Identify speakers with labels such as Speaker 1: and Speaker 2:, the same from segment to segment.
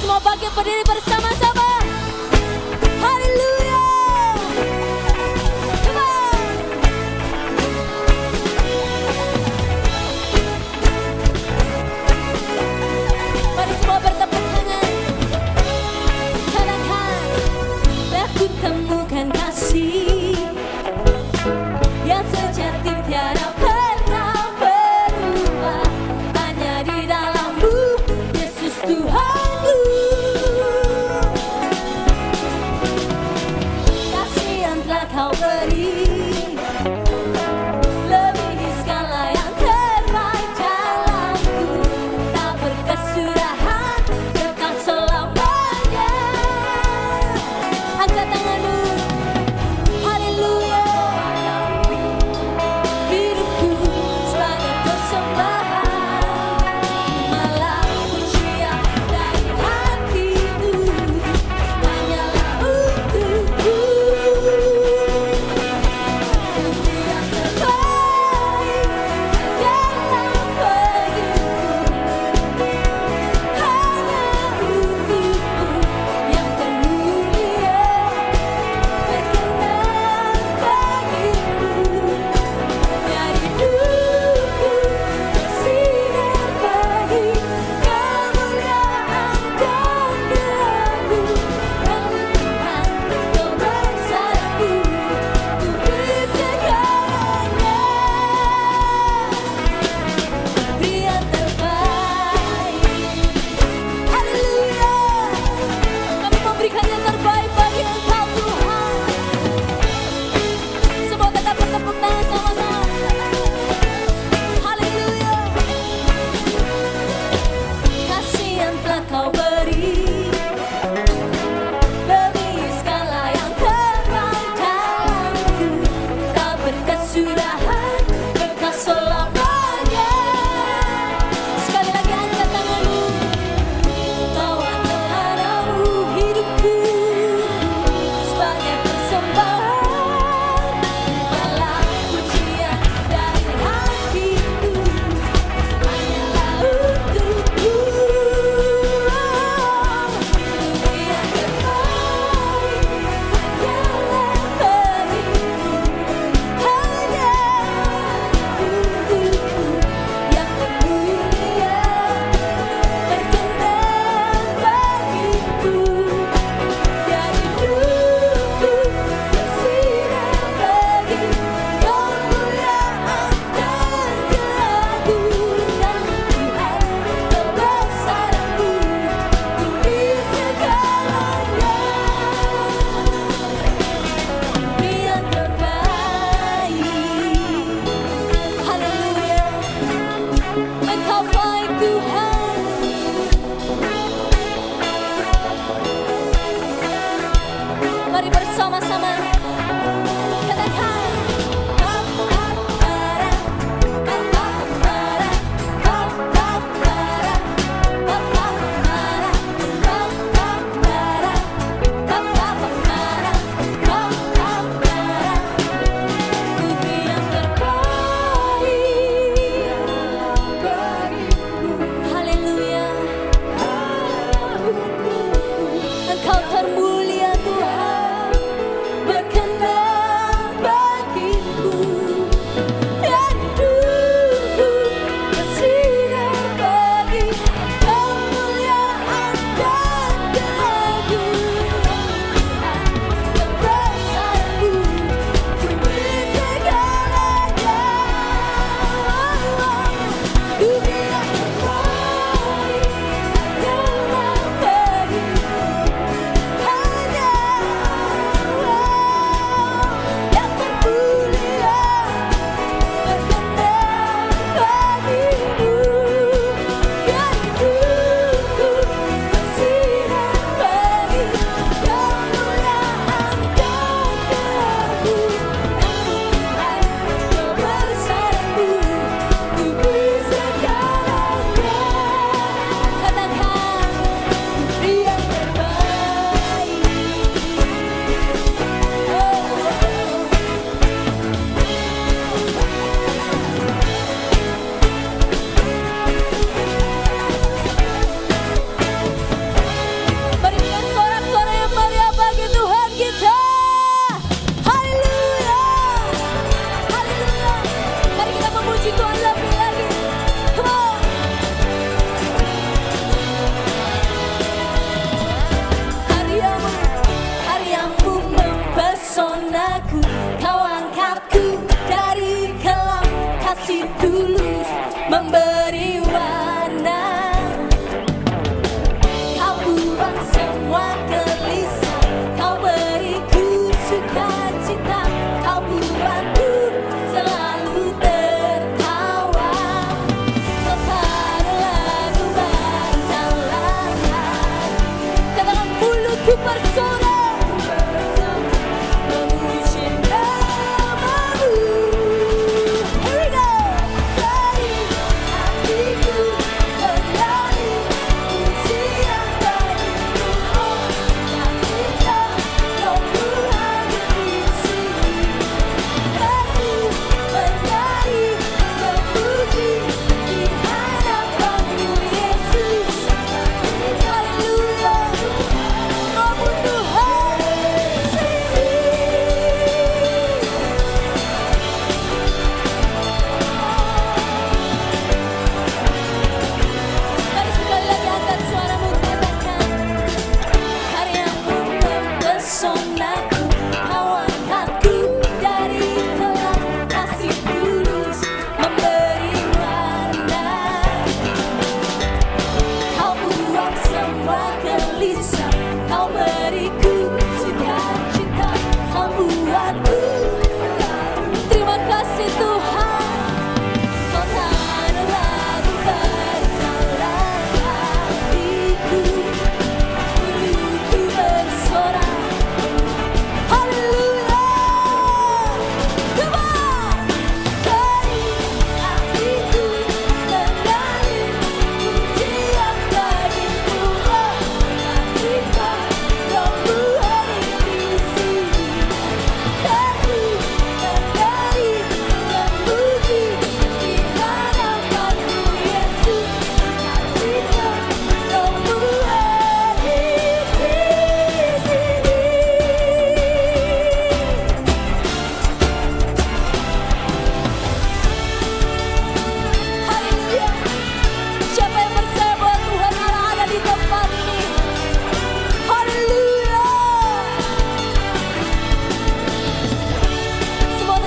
Speaker 1: semua bangkit berdiri bersama-sama. Haleluya. Come on. Mari semua bertepuk tangan. Katakan, aku temukan kasih yang sejati tiada pernah berubah, hanya di dalam-Mu, Yesus Tuhanku. Kasih yang telah Kau beri lebihi segala yang terbaik dalamku, tak berkesudahan, kekal selamanya. Angkat tanganmu. Haleluya. Hidupku sebagai persembahan, malah pujian dari hatiku, hanyalah untukku.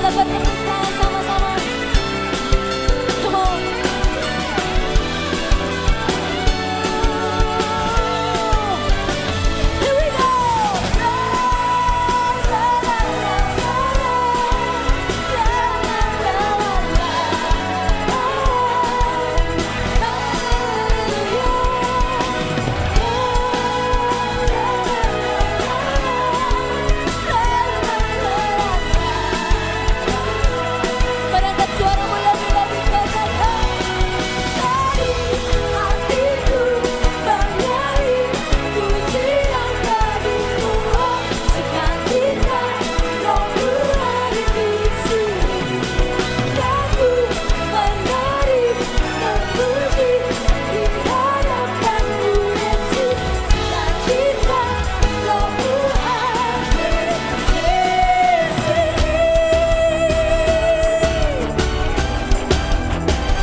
Speaker 1: kita bertepuk tangan sama-sama. Come on. Here we go. Angkat suaramu lebih-lebih kencang. Dari hatiku bernyanyi pujian bagimu, oh sukacita Rohmu ada di sini. Aku menari memuji di hadapan-Mu Yesus. Sukacita Rohmu ada di sini.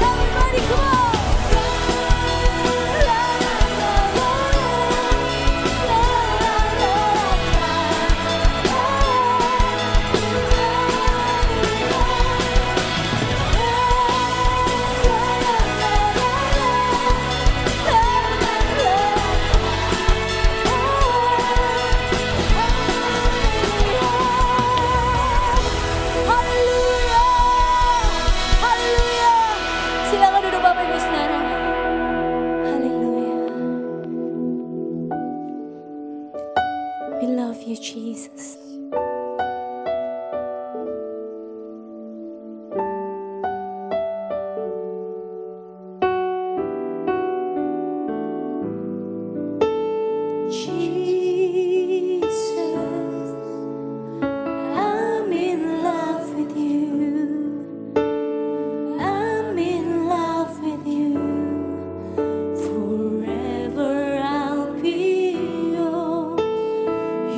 Speaker 1: Everybody come on. Haleluya. Haleluya. Silakan duduk Bapak Ibu Saudara. Haleluya. We love you, Jesus. Jesus, I'm in love with you. I'm in love with you. Forever I'll be yours.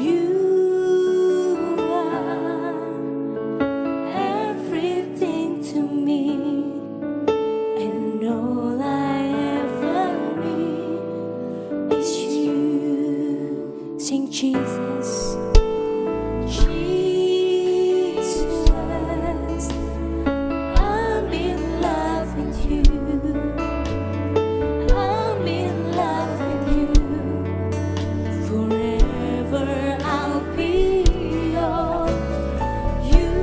Speaker 1: You are everything to me, and all I ever need is you. Sing Jesus. Jesus, I'm in love with you. I'm in love with you. Forever I'll be yours. You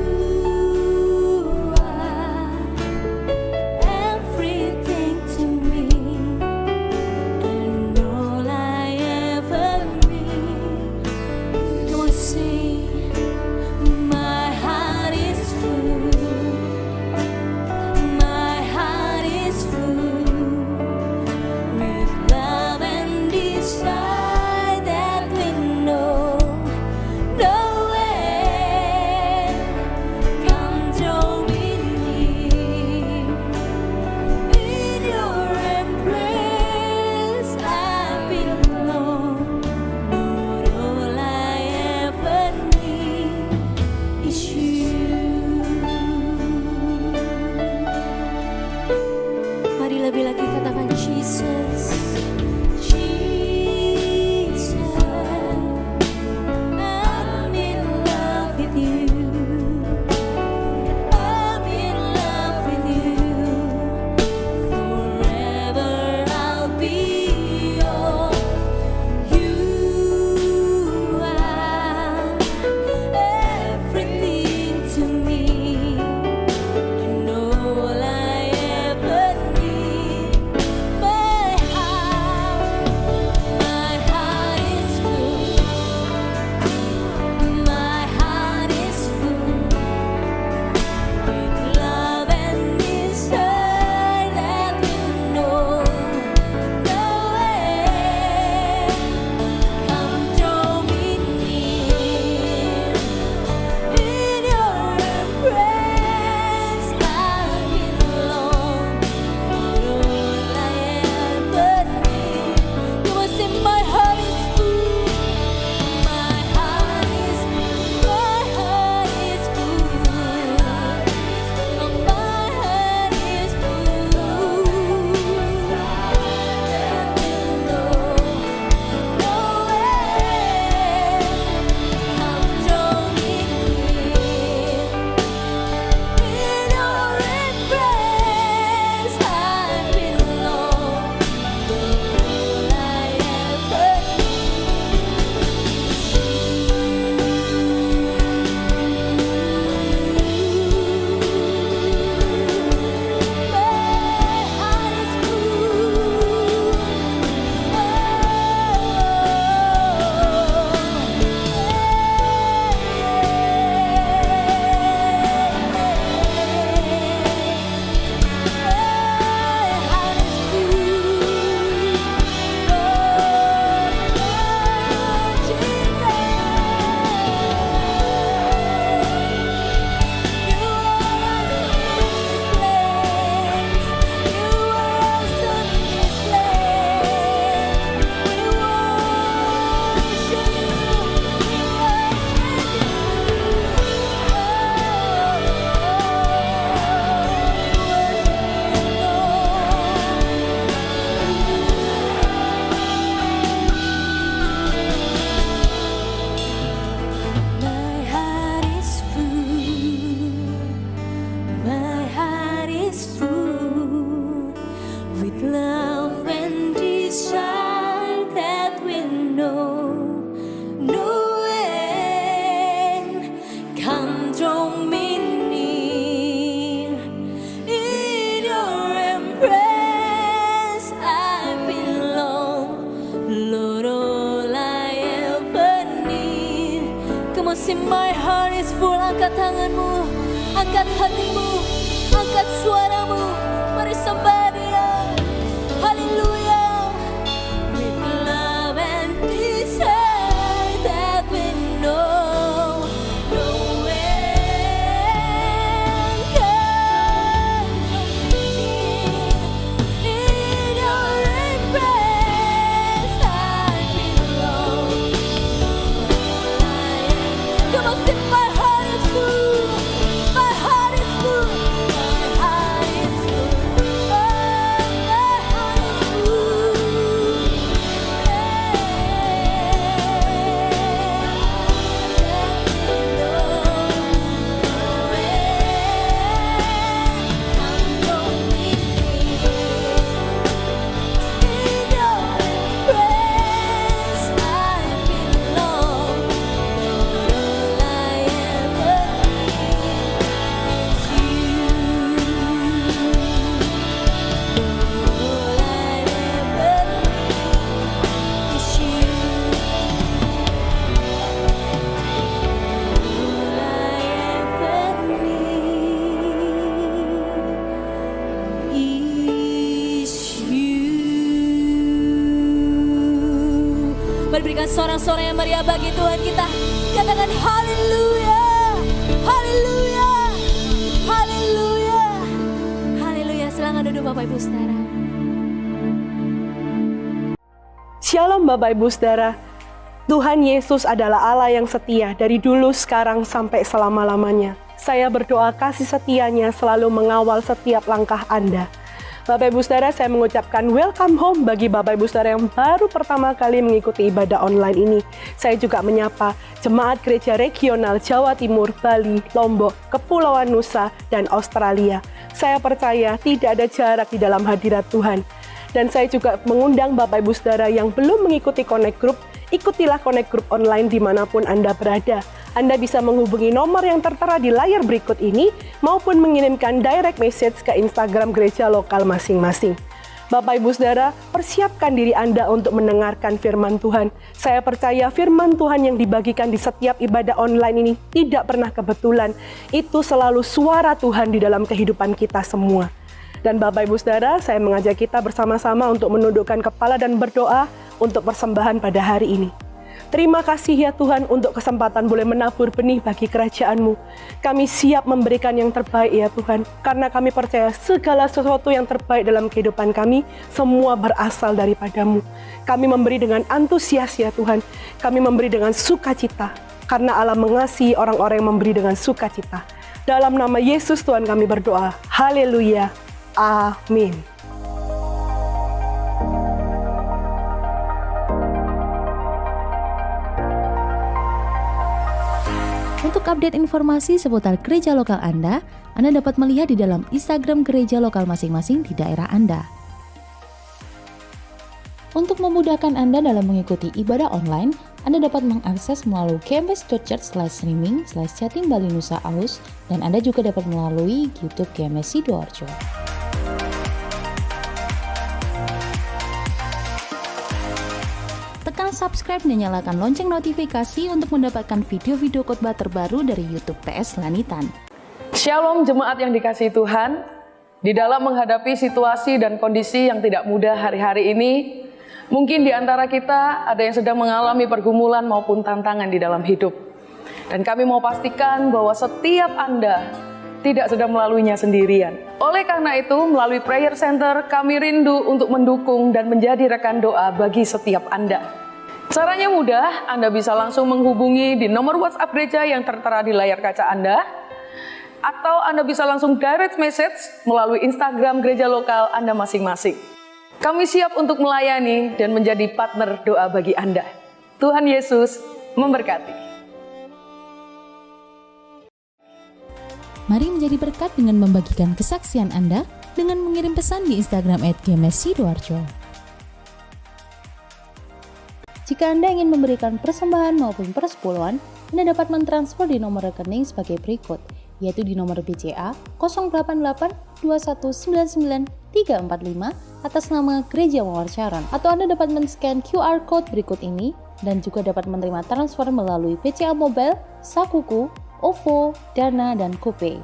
Speaker 1: are everything to me, and all I ever need. Come on, sing. My heart is full. My heart is full with love and desire that we know no end. Come join with me in your embrace. I belong. Lord, all I ever need is you. Mari lebih lagi katakan Jesus. Jesus, I'm in love with you. I'm in love with you. Forever I'll be yours. You are everything to me, and all I ever need. My tanganmu, angkat hatimu, angkat suaramu. Mari sembah Dia. Haleluya. With love and desire that we know, no end can compete. In your embrace I belong. Come on, sing. My heart is full. My heart is full. My heart is full. Oh, my heart is full. Mari berikan sorak-sorak yang meriah bagi Tuhan kita. Katakan haleluya, haleluya, haleluya, haleluya. Silakan duduk Bapak Ibu Saudara.
Speaker 2: Shalom Bapak Ibu Saudara. Tuhan Yesus adalah Allah yang setia dari dulu, sekarang, sampai selama-lamanya. Saya berdoa kasih setianya selalu mengawal setiap langkah Anda. Bapak Ibu Saudara, saya mengucapkan welcome home bagi Bapak Ibu Saudara yang baru pertama kali mengikuti ibadah online ini. Saya juga menyapa Jemaat Gereja Regional Jawa Timur, Bali, Lombok, Kepulauan Nusa, dan Australia. Saya percaya tidak ada jarak di dalam hadirat Tuhan. Dan saya juga mengundang Bapak Ibu Saudara yang belum mengikuti Connect Group, ikutilah Connect Group online dimanapun Anda berada. Anda bisa menghubungi nomor yang tertera di layar berikut ini, maupun mengirimkan direct message ke Instagram gereja lokal masing-masing. Bapak Ibu Saudara, persiapkan diri Anda untuk mendengarkan firman Tuhan. Saya percaya firman Tuhan yang dibagikan di setiap ibadah online ini tidak pernah kebetulan. Itu selalu suara Tuhan di dalam kehidupan kita semua. Dan Bapak Ibu Saudara, saya mengajak kita bersama-sama untuk menundukkan kepala dan berdoa untuk persembahan pada hari ini. Terima kasih ya Tuhan untuk kesempatan boleh menabur benih bagi kerajaan-Mu. Kami siap memberikan yang terbaik ya Tuhan, karena kami percaya segala sesuatu yang terbaik dalam kehidupan kami, semua berasal daripada-Mu. Kami memberi dengan antusias ya Tuhan, kami memberi dengan sukacita, karena Allah mengasihi orang-orang yang memberi dengan sukacita. Dalam nama Yesus Tuhan kami berdoa, haleluya, amin.
Speaker 3: Untuk update informasi seputar gereja lokal Anda dapat melihat di dalam Instagram gereja lokal masing-masing di daerah Anda. Untuk memudahkan Anda dalam mengikuti ibadah online, Anda dapat mengakses melalui gms.church/streaming/Jatim Bali Nusa Aus, dan Anda juga dapat melalui YouTube GMS Sidoarjo. Tekan subscribe dan nyalakan lonceng notifikasi untuk mendapatkan video-video khotbah terbaru dari YouTube TS Lanitan.
Speaker 4: Shalom jemaat yang dikasihi Tuhan. Di dalam menghadapi situasi dan kondisi yang tidak mudah hari-hari ini, mungkin di antara kita ada yang sedang mengalami pergumulan maupun tantangan di dalam hidup. Dan kami mau pastikan bahwa setiap Anda tidak sedang melaluinya sendirian. Oleh karena itu, melalui Prayer Center, kami rindu untuk mendukung dan menjadi rekan doa bagi setiap Anda. Caranya mudah, Anda bisa langsung menghubungi di nomor WhatsApp gereja yang tertera di layar kaca Anda, atau Anda bisa langsung direct message melalui Instagram gereja lokal Anda masing-masing. Kami siap untuk melayani dan menjadi partner doa bagi Anda. Tuhan Yesus memberkati.
Speaker 3: Mari menjadi berkat dengan membagikan kesaksian Anda dengan mengirim pesan di Instagram @gmssidoarjo. Jika Anda ingin memberikan persembahan maupun persepuluhan, Anda dapat mentransfer di nomor rekening sebagai berikut, yaitu di nomor BCA 088-2199345 atas nama Gereja Mawarcaran, atau Anda dapat men-scan QR Code berikut ini dan juga dapat menerima transfer melalui BCA Mobile, Sakuku, OVO, Dana, dan GoPay.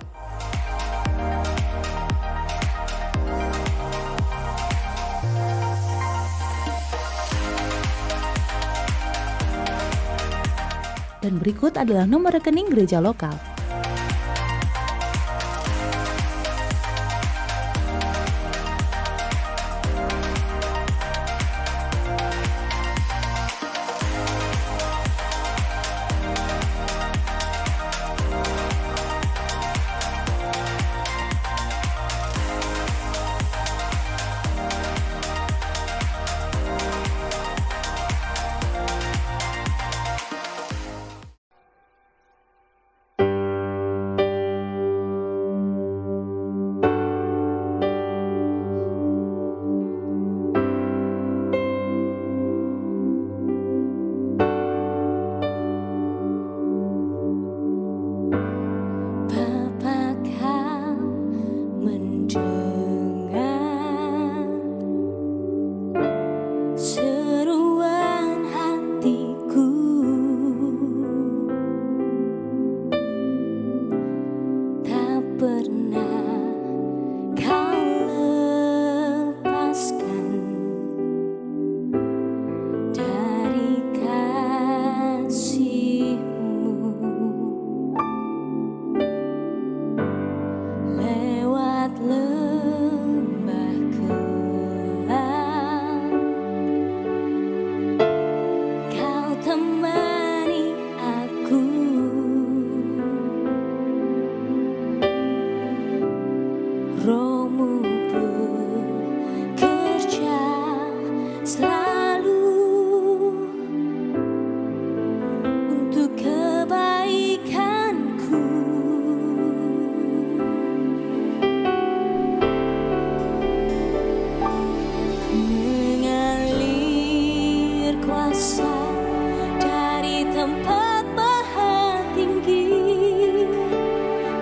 Speaker 3: Dan berikut adalah nomor rekening gereja lokal.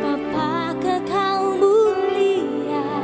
Speaker 1: Bapa kekal mulia,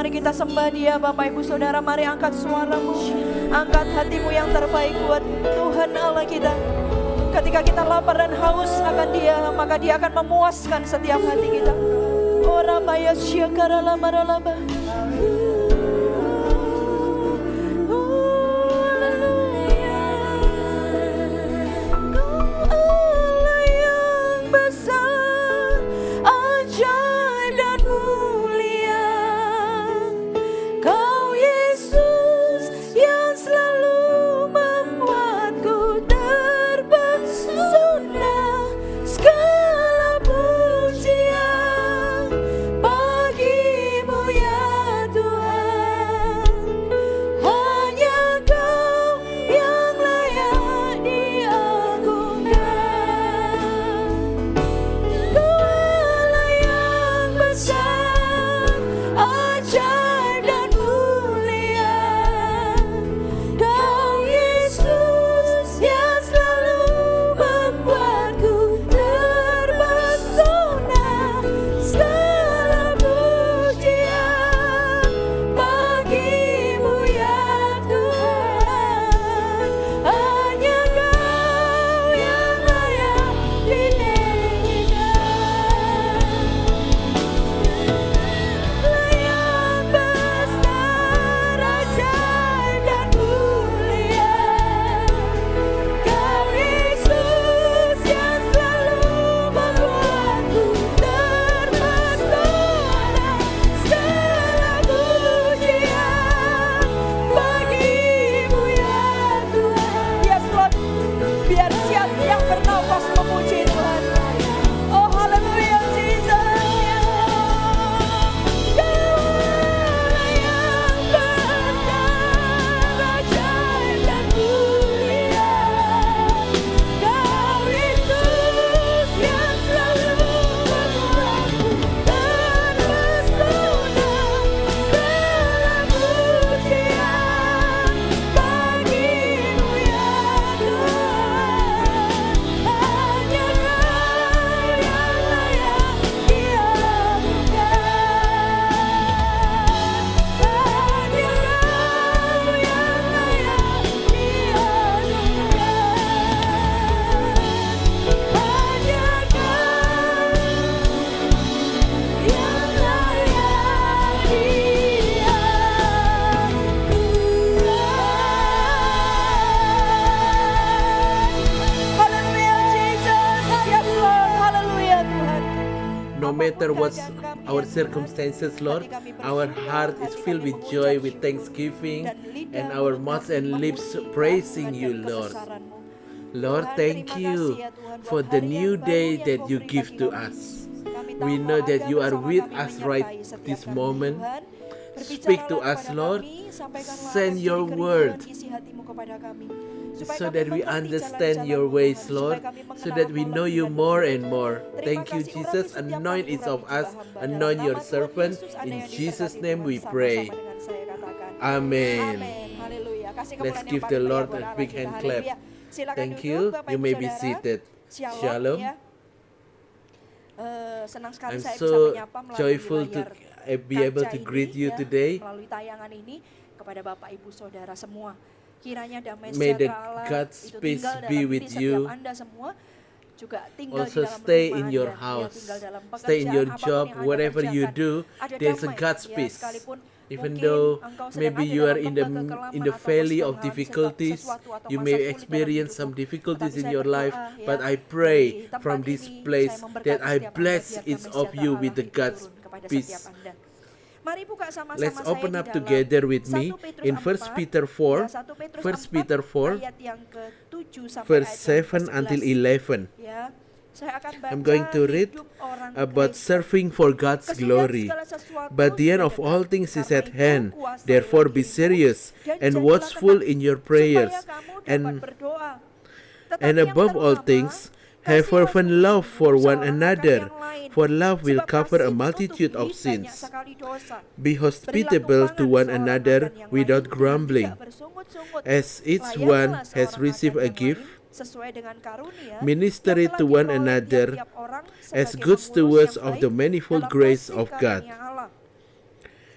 Speaker 5: Mari kita sembah Dia Bapak Ibu Saudara. Mari angkat suaramu, angkat hatimu yang terbaik buat Tuhan Allah kita. Ketika kita lapar dan haus akan Dia, maka Dia akan memuaskan setiap hati kita. Ora maya syakara lama lama.
Speaker 6: No matter what our circumstances, Lord, our heart is filled with joy, with thanksgiving, and our mouths and lips praising you, Lord. Lord, thank you for the new day that you give to us. We know that you are with us right this moment. Speak to us, Lord. Send your word so that we understand your ways, Lord, so that we know you more and more. Thank you, Jesus. Anoint each of us. Anoint your servant. In Jesus' name we pray. Amen. Let's give the Lord a big hand clap. Thank you. You may be seated. Shalom. I'm so joyful to be able to greet you today.
Speaker 5: Melalui tayangan ini kepada Bapak Ibu Saudara semua. Kiranya damai
Speaker 6: May the
Speaker 5: sejahtera Allah
Speaker 6: God's
Speaker 5: itu
Speaker 6: peace
Speaker 5: tinggal
Speaker 6: be
Speaker 5: dalam
Speaker 6: with
Speaker 5: hati
Speaker 6: you.
Speaker 5: setiap Anda semua. Juga tinggal
Speaker 6: Also
Speaker 5: di dalam
Speaker 6: stay
Speaker 5: rumah
Speaker 6: in your
Speaker 5: Anda,
Speaker 6: house,
Speaker 5: tinggal dalam
Speaker 6: stay in your
Speaker 5: pekerjaan,
Speaker 6: job,
Speaker 5: apapun yang Anda
Speaker 6: whatever you
Speaker 5: kerjakan.
Speaker 6: do,
Speaker 5: Ada
Speaker 6: there's a
Speaker 5: damai,
Speaker 6: God's
Speaker 5: ya,
Speaker 6: peace.
Speaker 5: sekalipun
Speaker 6: Even
Speaker 5: mungkin
Speaker 6: though
Speaker 5: engkau sedang
Speaker 6: maybe
Speaker 5: ada
Speaker 6: you are
Speaker 5: dalam
Speaker 6: in the
Speaker 5: lembah kekelaman
Speaker 6: in the
Speaker 5: atau
Speaker 6: valley
Speaker 5: masih
Speaker 6: of
Speaker 5: mengalami
Speaker 6: difficulties,
Speaker 5: sesuatu atau
Speaker 6: you
Speaker 5: masa
Speaker 6: may
Speaker 5: sulit dalam
Speaker 6: experience
Speaker 5: hidupmu.
Speaker 6: some difficulties
Speaker 5: Tetapi
Speaker 6: in
Speaker 5: saya
Speaker 6: your life,
Speaker 5: berdoa,
Speaker 6: but
Speaker 5: ya,
Speaker 6: I pray
Speaker 5: dari tempat
Speaker 6: from this
Speaker 5: ini,
Speaker 6: place
Speaker 5: saya memberkati
Speaker 6: that I
Speaker 5: setiap Anda,
Speaker 6: bless
Speaker 5: biar
Speaker 6: each
Speaker 5: damai
Speaker 6: of you
Speaker 5: sejahtera
Speaker 6: with the
Speaker 5: Allah
Speaker 6: God's
Speaker 5: itu turun kepada
Speaker 6: peace.
Speaker 5: setiap Anda. Mari buka sama-sama
Speaker 6: Let's
Speaker 5: saya
Speaker 6: open
Speaker 5: di
Speaker 6: up
Speaker 5: dalam
Speaker 6: together with
Speaker 5: 1
Speaker 6: me
Speaker 5: Petrus
Speaker 6: in 1
Speaker 5: 4,
Speaker 6: Peter 4,
Speaker 5: ya, 1 Petrus
Speaker 6: 1 Peter 4,
Speaker 5: ayat yang ke-7 sampai
Speaker 6: verse
Speaker 5: ayat yang
Speaker 6: 7 until
Speaker 5: ke-11.
Speaker 6: 11.
Speaker 5: Ya, saya akan baca
Speaker 6: I'm going to read
Speaker 5: hidup orang
Speaker 6: about
Speaker 5: Kristen.
Speaker 6: serving for God's
Speaker 5: Kesudahan
Speaker 6: glory.
Speaker 5: segala sesuatu
Speaker 6: But the end
Speaker 5: sudah
Speaker 6: of
Speaker 5: dekat.
Speaker 6: all things is
Speaker 5: Karena
Speaker 6: at
Speaker 5: itu,
Speaker 6: hand.
Speaker 5: kuasailah
Speaker 6: Therefore be
Speaker 5: dirimu
Speaker 6: serious
Speaker 5: dan
Speaker 6: and
Speaker 5: jadilah
Speaker 6: watchful
Speaker 5: tenang,
Speaker 6: in your prayers.
Speaker 5: supaya kamu dapat
Speaker 6: And
Speaker 5: berdoa. Tetapi
Speaker 6: And
Speaker 5: yang
Speaker 6: above all
Speaker 5: terutama,
Speaker 6: things, have
Speaker 5: kasihilah
Speaker 6: fervent
Speaker 5: sungguh-sungguh
Speaker 6: love for one
Speaker 5: seorang akan
Speaker 6: another,
Speaker 5: yang lain.
Speaker 6: for love will
Speaker 5: Sebab
Speaker 6: cover a
Speaker 5: kasih
Speaker 6: multitude of
Speaker 5: menutupi
Speaker 6: sins.
Speaker 5: banyak sekali dosa.
Speaker 6: Be
Speaker 5: Berilah
Speaker 6: hospitable to
Speaker 5: tumpangan
Speaker 6: one
Speaker 5: seorang
Speaker 6: another
Speaker 5: akan yang
Speaker 6: without
Speaker 5: lain dengan
Speaker 6: grumbling.
Speaker 5: tidak bersungut-sungut.
Speaker 6: As each
Speaker 5: Layanilah
Speaker 6: one has
Speaker 5: seorang
Speaker 6: received
Speaker 5: akan
Speaker 6: a
Speaker 5: yang
Speaker 6: gift,
Speaker 5: lain sesuai dengan karunia
Speaker 6: minister
Speaker 5: yang
Speaker 6: it
Speaker 5: telah
Speaker 6: to one
Speaker 5: diperoleh
Speaker 6: another
Speaker 5: tiap-tiap orang
Speaker 6: as
Speaker 5: sebagai
Speaker 6: good
Speaker 5: pengurus
Speaker 6: stewards
Speaker 5: yang
Speaker 6: of
Speaker 5: baik
Speaker 6: the manifold
Speaker 5: dalam
Speaker 6: grace
Speaker 5: kasih
Speaker 6: of God.
Speaker 5: karunia Allah.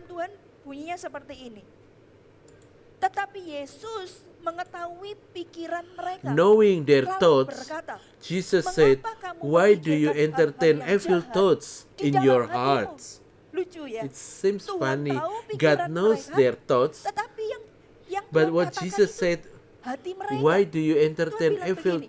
Speaker 5: firman Tuhan bunyinya seperti ini. Tetapi Yesus mengetahui pikiran mereka.
Speaker 6: Knowing their
Speaker 5: lalu
Speaker 6: thoughts,
Speaker 5: berkata,
Speaker 6: Jesus said,
Speaker 5: "Mengapa kamu
Speaker 6: why do you
Speaker 5: memikirkan
Speaker 6: entertain
Speaker 5: hal-hal yang
Speaker 6: evil
Speaker 5: jahat
Speaker 6: thoughts
Speaker 5: di
Speaker 6: in
Speaker 5: dalam
Speaker 6: your
Speaker 5: hatimu?"
Speaker 6: hearts?
Speaker 5: Lucu ya.
Speaker 6: It seems
Speaker 5: Tuhan
Speaker 6: funny.
Speaker 5: tahu
Speaker 6: God
Speaker 5: pikiran
Speaker 6: knows
Speaker 5: mereka,
Speaker 6: their thoughts,
Speaker 5: tetapi yang
Speaker 6: but
Speaker 5: Tuhan
Speaker 6: what
Speaker 5: katakan
Speaker 6: Jesus
Speaker 5: itu
Speaker 6: said,
Speaker 5: hati mereka.
Speaker 6: why do you entertain
Speaker 5: Tuhan bilang
Speaker 6: evil
Speaker 5: begini,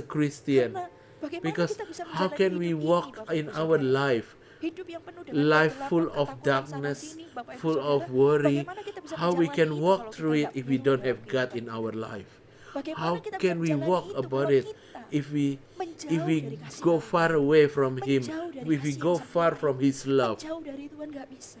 Speaker 6: a Christian.
Speaker 5: Karena bagaimana
Speaker 6: Because
Speaker 5: kita bisa
Speaker 6: how
Speaker 5: menjalani
Speaker 6: can we
Speaker 5: hidup ini,
Speaker 6: walk
Speaker 5: Bapak
Speaker 6: in
Speaker 5: Ibu
Speaker 6: our
Speaker 5: Saudara?
Speaker 6: life?
Speaker 5: Hidup yang penuh dengan
Speaker 6: Life
Speaker 5: kegelapan,
Speaker 6: full of
Speaker 5: ketakutan
Speaker 6: darkness,
Speaker 5: sana sini, Bapak Ibu
Speaker 6: full of
Speaker 5: Saudara.
Speaker 6: worry.
Speaker 5: Bagaimana kita bisa
Speaker 6: How we
Speaker 5: menjalani
Speaker 6: can
Speaker 5: itu
Speaker 6: walk
Speaker 5: kalau
Speaker 6: through
Speaker 5: kita
Speaker 6: it
Speaker 5: nggak
Speaker 6: if we
Speaker 5: penuh
Speaker 6: don't
Speaker 5: dengan
Speaker 6: have God
Speaker 5: Tuhan?
Speaker 6: in our life?
Speaker 5: Bagaimana
Speaker 6: How
Speaker 5: kita bisa
Speaker 6: can we
Speaker 5: menjalani
Speaker 6: walk
Speaker 5: itu
Speaker 6: about
Speaker 5: kalau
Speaker 6: it
Speaker 5: kita
Speaker 6: if we
Speaker 5: menjauh dari kasih
Speaker 6: go
Speaker 5: Tuhan?
Speaker 6: far away from Him,
Speaker 5: Menjauh dari
Speaker 6: if we
Speaker 5: kasih
Speaker 6: go
Speaker 5: yang
Speaker 6: far
Speaker 5: setia.
Speaker 6: from His love?
Speaker 5: Menjauh dari Tuhan nggak bisa.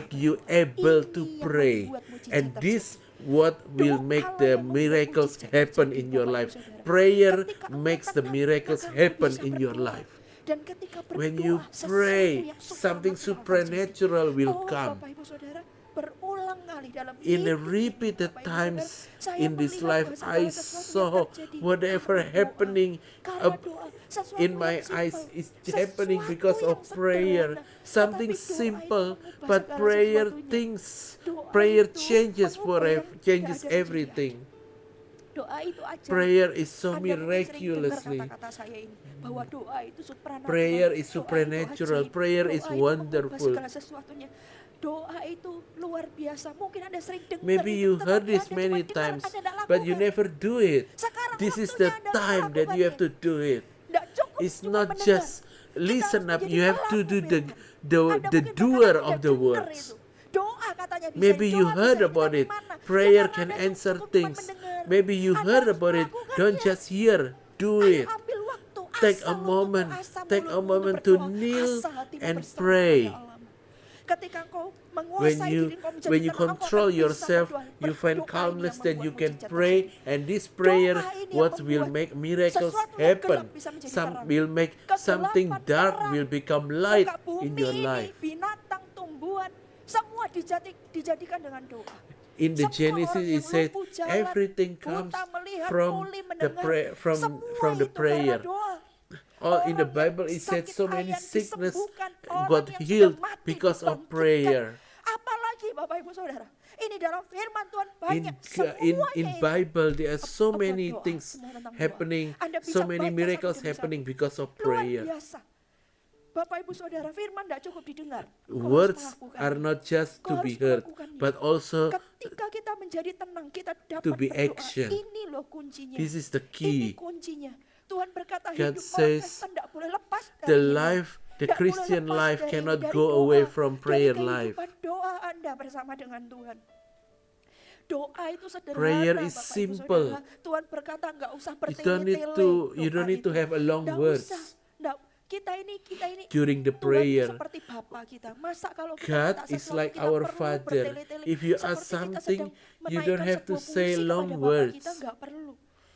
Speaker 6: make you able to pray. And this what will make the miracles happen in your life. Prayer makes the miracles happen in your life.
Speaker 5: Dan ketika
Speaker 6: When
Speaker 5: berdoa,
Speaker 6: you
Speaker 5: sesuatu
Speaker 6: pray,
Speaker 5: yang
Speaker 6: something
Speaker 5: supernatural
Speaker 6: supernatural will
Speaker 5: Oh,
Speaker 6: come.
Speaker 5: Bapak Ibu Saudara, berulang kali dalam
Speaker 6: In the
Speaker 5: hidup ini,
Speaker 6: repeated
Speaker 5: Bapak Ibu
Speaker 6: times
Speaker 5: Saudara, saya
Speaker 6: in this
Speaker 5: melihat
Speaker 6: life,
Speaker 5: bahwa
Speaker 6: I
Speaker 5: segala sesuatu yang
Speaker 6: saw
Speaker 5: terjadi
Speaker 6: whatever
Speaker 5: karena doa.
Speaker 6: happening
Speaker 5: Karena
Speaker 6: up
Speaker 5: doa, sesuatu
Speaker 6: in
Speaker 5: yang
Speaker 6: my
Speaker 5: simple,
Speaker 6: eyes is
Speaker 5: sesuatu
Speaker 6: happening because
Speaker 5: yang
Speaker 6: of prayer.
Speaker 5: sederhana,
Speaker 6: Something
Speaker 5: tetapi doa itu
Speaker 6: simple,
Speaker 5: mengubah
Speaker 6: but
Speaker 5: segala
Speaker 6: prayer
Speaker 5: sesuatunya.
Speaker 6: things,
Speaker 5: Doa
Speaker 6: prayer
Speaker 5: itu
Speaker 6: changes
Speaker 5: mengubah yang tidak
Speaker 6: changes
Speaker 5: ada menjadi
Speaker 6: everything.
Speaker 5: ada. Doa itu ajaib.
Speaker 6: Prayer is so
Speaker 5: Anda mungkin sering dengar
Speaker 6: miraculously.
Speaker 5: kata-kata saya ini bahwa doa itu supranatural.
Speaker 6: Prayer is
Speaker 5: Doa itu
Speaker 6: supernatural.
Speaker 5: ajaib.
Speaker 6: Prayer
Speaker 5: Doa
Speaker 6: is
Speaker 5: itu mengubah
Speaker 6: wonderful.
Speaker 5: segala sesuatunya. Doa itu luar biasa. Mungkin Anda sering dengar
Speaker 6: Maybe
Speaker 5: itu,
Speaker 6: you
Speaker 5: tetapi
Speaker 6: heard this
Speaker 5: Anda cuma
Speaker 6: many
Speaker 5: dengar,
Speaker 6: times,
Speaker 5: Anda tidak
Speaker 6: but you
Speaker 5: lakukan.
Speaker 6: never do it.
Speaker 5: Sekarang
Speaker 6: This is
Speaker 5: waktunya
Speaker 6: the
Speaker 5: Anda
Speaker 6: time that you have to
Speaker 5: melakukannya.
Speaker 6: do it.
Speaker 5: Nggak cukup
Speaker 6: It's
Speaker 5: cuma
Speaker 6: not
Speaker 5: mendengar.
Speaker 6: just
Speaker 5: Kita
Speaker 6: listen
Speaker 5: harus
Speaker 6: up.
Speaker 5: menjadi
Speaker 6: You have to
Speaker 5: pelaku
Speaker 6: do
Speaker 5: firman.
Speaker 6: the
Speaker 5: Anda
Speaker 6: the
Speaker 5: mungkin
Speaker 6: doer
Speaker 5: berkata,
Speaker 6: of
Speaker 5: "Tidak
Speaker 6: the
Speaker 5: dengar
Speaker 6: words.
Speaker 5: itu." Doa katanya bisa.
Speaker 6: Maybe you
Speaker 5: Doa
Speaker 6: heard
Speaker 5: bisa
Speaker 6: about
Speaker 5: dari
Speaker 6: it.
Speaker 5: mana?
Speaker 6: Prayer
Speaker 5: Ya,
Speaker 6: can
Speaker 5: karena Anda
Speaker 6: answer
Speaker 5: cukup cuma
Speaker 6: things.
Speaker 5: mendengar.
Speaker 6: Maybe you
Speaker 5: Anda
Speaker 6: heard
Speaker 5: harus
Speaker 6: about it.
Speaker 5: melakukannya.
Speaker 6: Don't just hear. Do
Speaker 5: Ayo
Speaker 6: it.
Speaker 5: ambil waktu,
Speaker 6: Take
Speaker 5: asal
Speaker 6: a
Speaker 5: lututmu,
Speaker 6: moment.
Speaker 5: asal
Speaker 6: Take a
Speaker 5: mulutmu
Speaker 6: moment
Speaker 5: untuk
Speaker 6: to
Speaker 5: berdoa,
Speaker 6: kneel
Speaker 5: asal hatimu
Speaker 6: and
Speaker 5: berserah
Speaker 6: pray.
Speaker 5: kepada Allah. Ketika engkau
Speaker 6: When
Speaker 5: menguasai
Speaker 6: you
Speaker 5: diri, engkau menjadi
Speaker 6: when you
Speaker 5: tenang, engkau
Speaker 6: control
Speaker 5: akan bisa
Speaker 6: yourself,
Speaker 5: berdoa.
Speaker 6: you find
Speaker 5: Doa ini
Speaker 6: calmness,
Speaker 5: yang
Speaker 6: then you
Speaker 5: membuat
Speaker 6: can
Speaker 5: mujizat
Speaker 6: pray,
Speaker 5: terjadi.
Speaker 6: and this prayer
Speaker 5: Doa ini yang
Speaker 6: what will
Speaker 5: membuat
Speaker 6: make miracles
Speaker 5: sesuatu yang
Speaker 6: happen.
Speaker 5: gelap bisa menjadi
Speaker 6: Some
Speaker 5: terang.
Speaker 6: will make something
Speaker 5: Kegelapan
Speaker 6: dark
Speaker 5: terang.
Speaker 6: will become light
Speaker 5: Muka bumi
Speaker 6: in your
Speaker 5: ini,
Speaker 6: life.
Speaker 5: binatang, tumbuhan, semua dijadikan dengan doa.
Speaker 6: In the
Speaker 5: Semua
Speaker 6: Genesis
Speaker 5: orang
Speaker 6: it
Speaker 5: yang
Speaker 6: said
Speaker 5: lumpuh jalan,
Speaker 6: everything
Speaker 5: buta
Speaker 6: comes
Speaker 5: melihat,
Speaker 6: from
Speaker 5: tuli
Speaker 6: the
Speaker 5: mendengar. Semua
Speaker 6: from the
Speaker 5: itu karena
Speaker 6: prayer.
Speaker 5: doa.
Speaker 6: All in the
Speaker 5: Orang
Speaker 6: Bible
Speaker 5: yang
Speaker 6: it said
Speaker 5: sakit
Speaker 6: so many
Speaker 5: ayan
Speaker 6: sickness
Speaker 5: disembuhkan, orang
Speaker 6: got
Speaker 5: yang sudah
Speaker 6: healed
Speaker 5: mati
Speaker 6: because of
Speaker 5: dibangkitkan.
Speaker 6: prayer.
Speaker 5: Apalagi Bapak Ibu Saudara, ini dalam firman Tuhan
Speaker 6: In
Speaker 5: banyak
Speaker 6: in
Speaker 5: semuanya itu
Speaker 6: Bible there are so
Speaker 5: about
Speaker 6: many
Speaker 5: doa,
Speaker 6: things
Speaker 5: semua tentang doa.
Speaker 6: happening,
Speaker 5: Anda bisa
Speaker 6: so many
Speaker 5: baca
Speaker 6: miracles
Speaker 5: satu demi
Speaker 6: happening
Speaker 5: satu.
Speaker 6: because of
Speaker 5: Luar
Speaker 6: prayer.
Speaker 5: biasa. Bapak Ibu Saudara, firman tidak cukup didengar. Engkau harus
Speaker 6: Words
Speaker 5: melakukannya.
Speaker 6: are not just
Speaker 5: Engkau
Speaker 6: to
Speaker 5: harus
Speaker 6: be heard,
Speaker 5: melakukannya.
Speaker 6: but also
Speaker 5: Ketika kita menjadi tenang, kita dapat
Speaker 6: to be
Speaker 5: berdoa.
Speaker 6: action.
Speaker 5: Ini loh kuncinya.
Speaker 6: This is the
Speaker 5: Ini
Speaker 6: key.
Speaker 5: kuncinya. Tuhan berkata
Speaker 6: God
Speaker 5: hidup orang
Speaker 6: says
Speaker 5: Kristen tidak boleh lepas dari
Speaker 6: The
Speaker 5: ini.
Speaker 6: life, the
Speaker 5: Tidak boleh
Speaker 6: Christian
Speaker 5: lepas
Speaker 6: life
Speaker 5: dari
Speaker 6: cannot
Speaker 5: dari
Speaker 6: go
Speaker 5: doa,
Speaker 6: away from
Speaker 5: dari
Speaker 6: prayer life.
Speaker 5: kehidupan doa Anda bersama dengan Tuhan. Doa itu sederhana,
Speaker 6: Prayer is
Speaker 5: Bapak Ibu
Speaker 6: simple.
Speaker 5: Saudara. Tuhan berkata nggak usah
Speaker 6: You don't need
Speaker 5: bertele-tele.
Speaker 6: to you
Speaker 5: doa
Speaker 6: don't need to
Speaker 5: itu.
Speaker 6: have a long
Speaker 5: Nggak
Speaker 6: words
Speaker 5: usah. Nggak. Kita ini
Speaker 6: during the
Speaker 5: Tuhan
Speaker 6: prayer.
Speaker 5: seperti Bapa kita. Masa kalau kita
Speaker 6: God
Speaker 5: minta
Speaker 6: is
Speaker 5: sesuatu,
Speaker 6: like
Speaker 5: kita
Speaker 6: our
Speaker 5: perlu
Speaker 6: Father.
Speaker 5: bertele-tele.
Speaker 6: If you
Speaker 5: Seperti
Speaker 6: ask
Speaker 5: kita
Speaker 6: something,
Speaker 5: sedang
Speaker 6: you don't
Speaker 5: menaikkan
Speaker 6: have to
Speaker 5: sebuah
Speaker 6: say
Speaker 5: puisi
Speaker 6: long
Speaker 5: kepada Bapa
Speaker 6: words.
Speaker 5: Kita nggak perlu.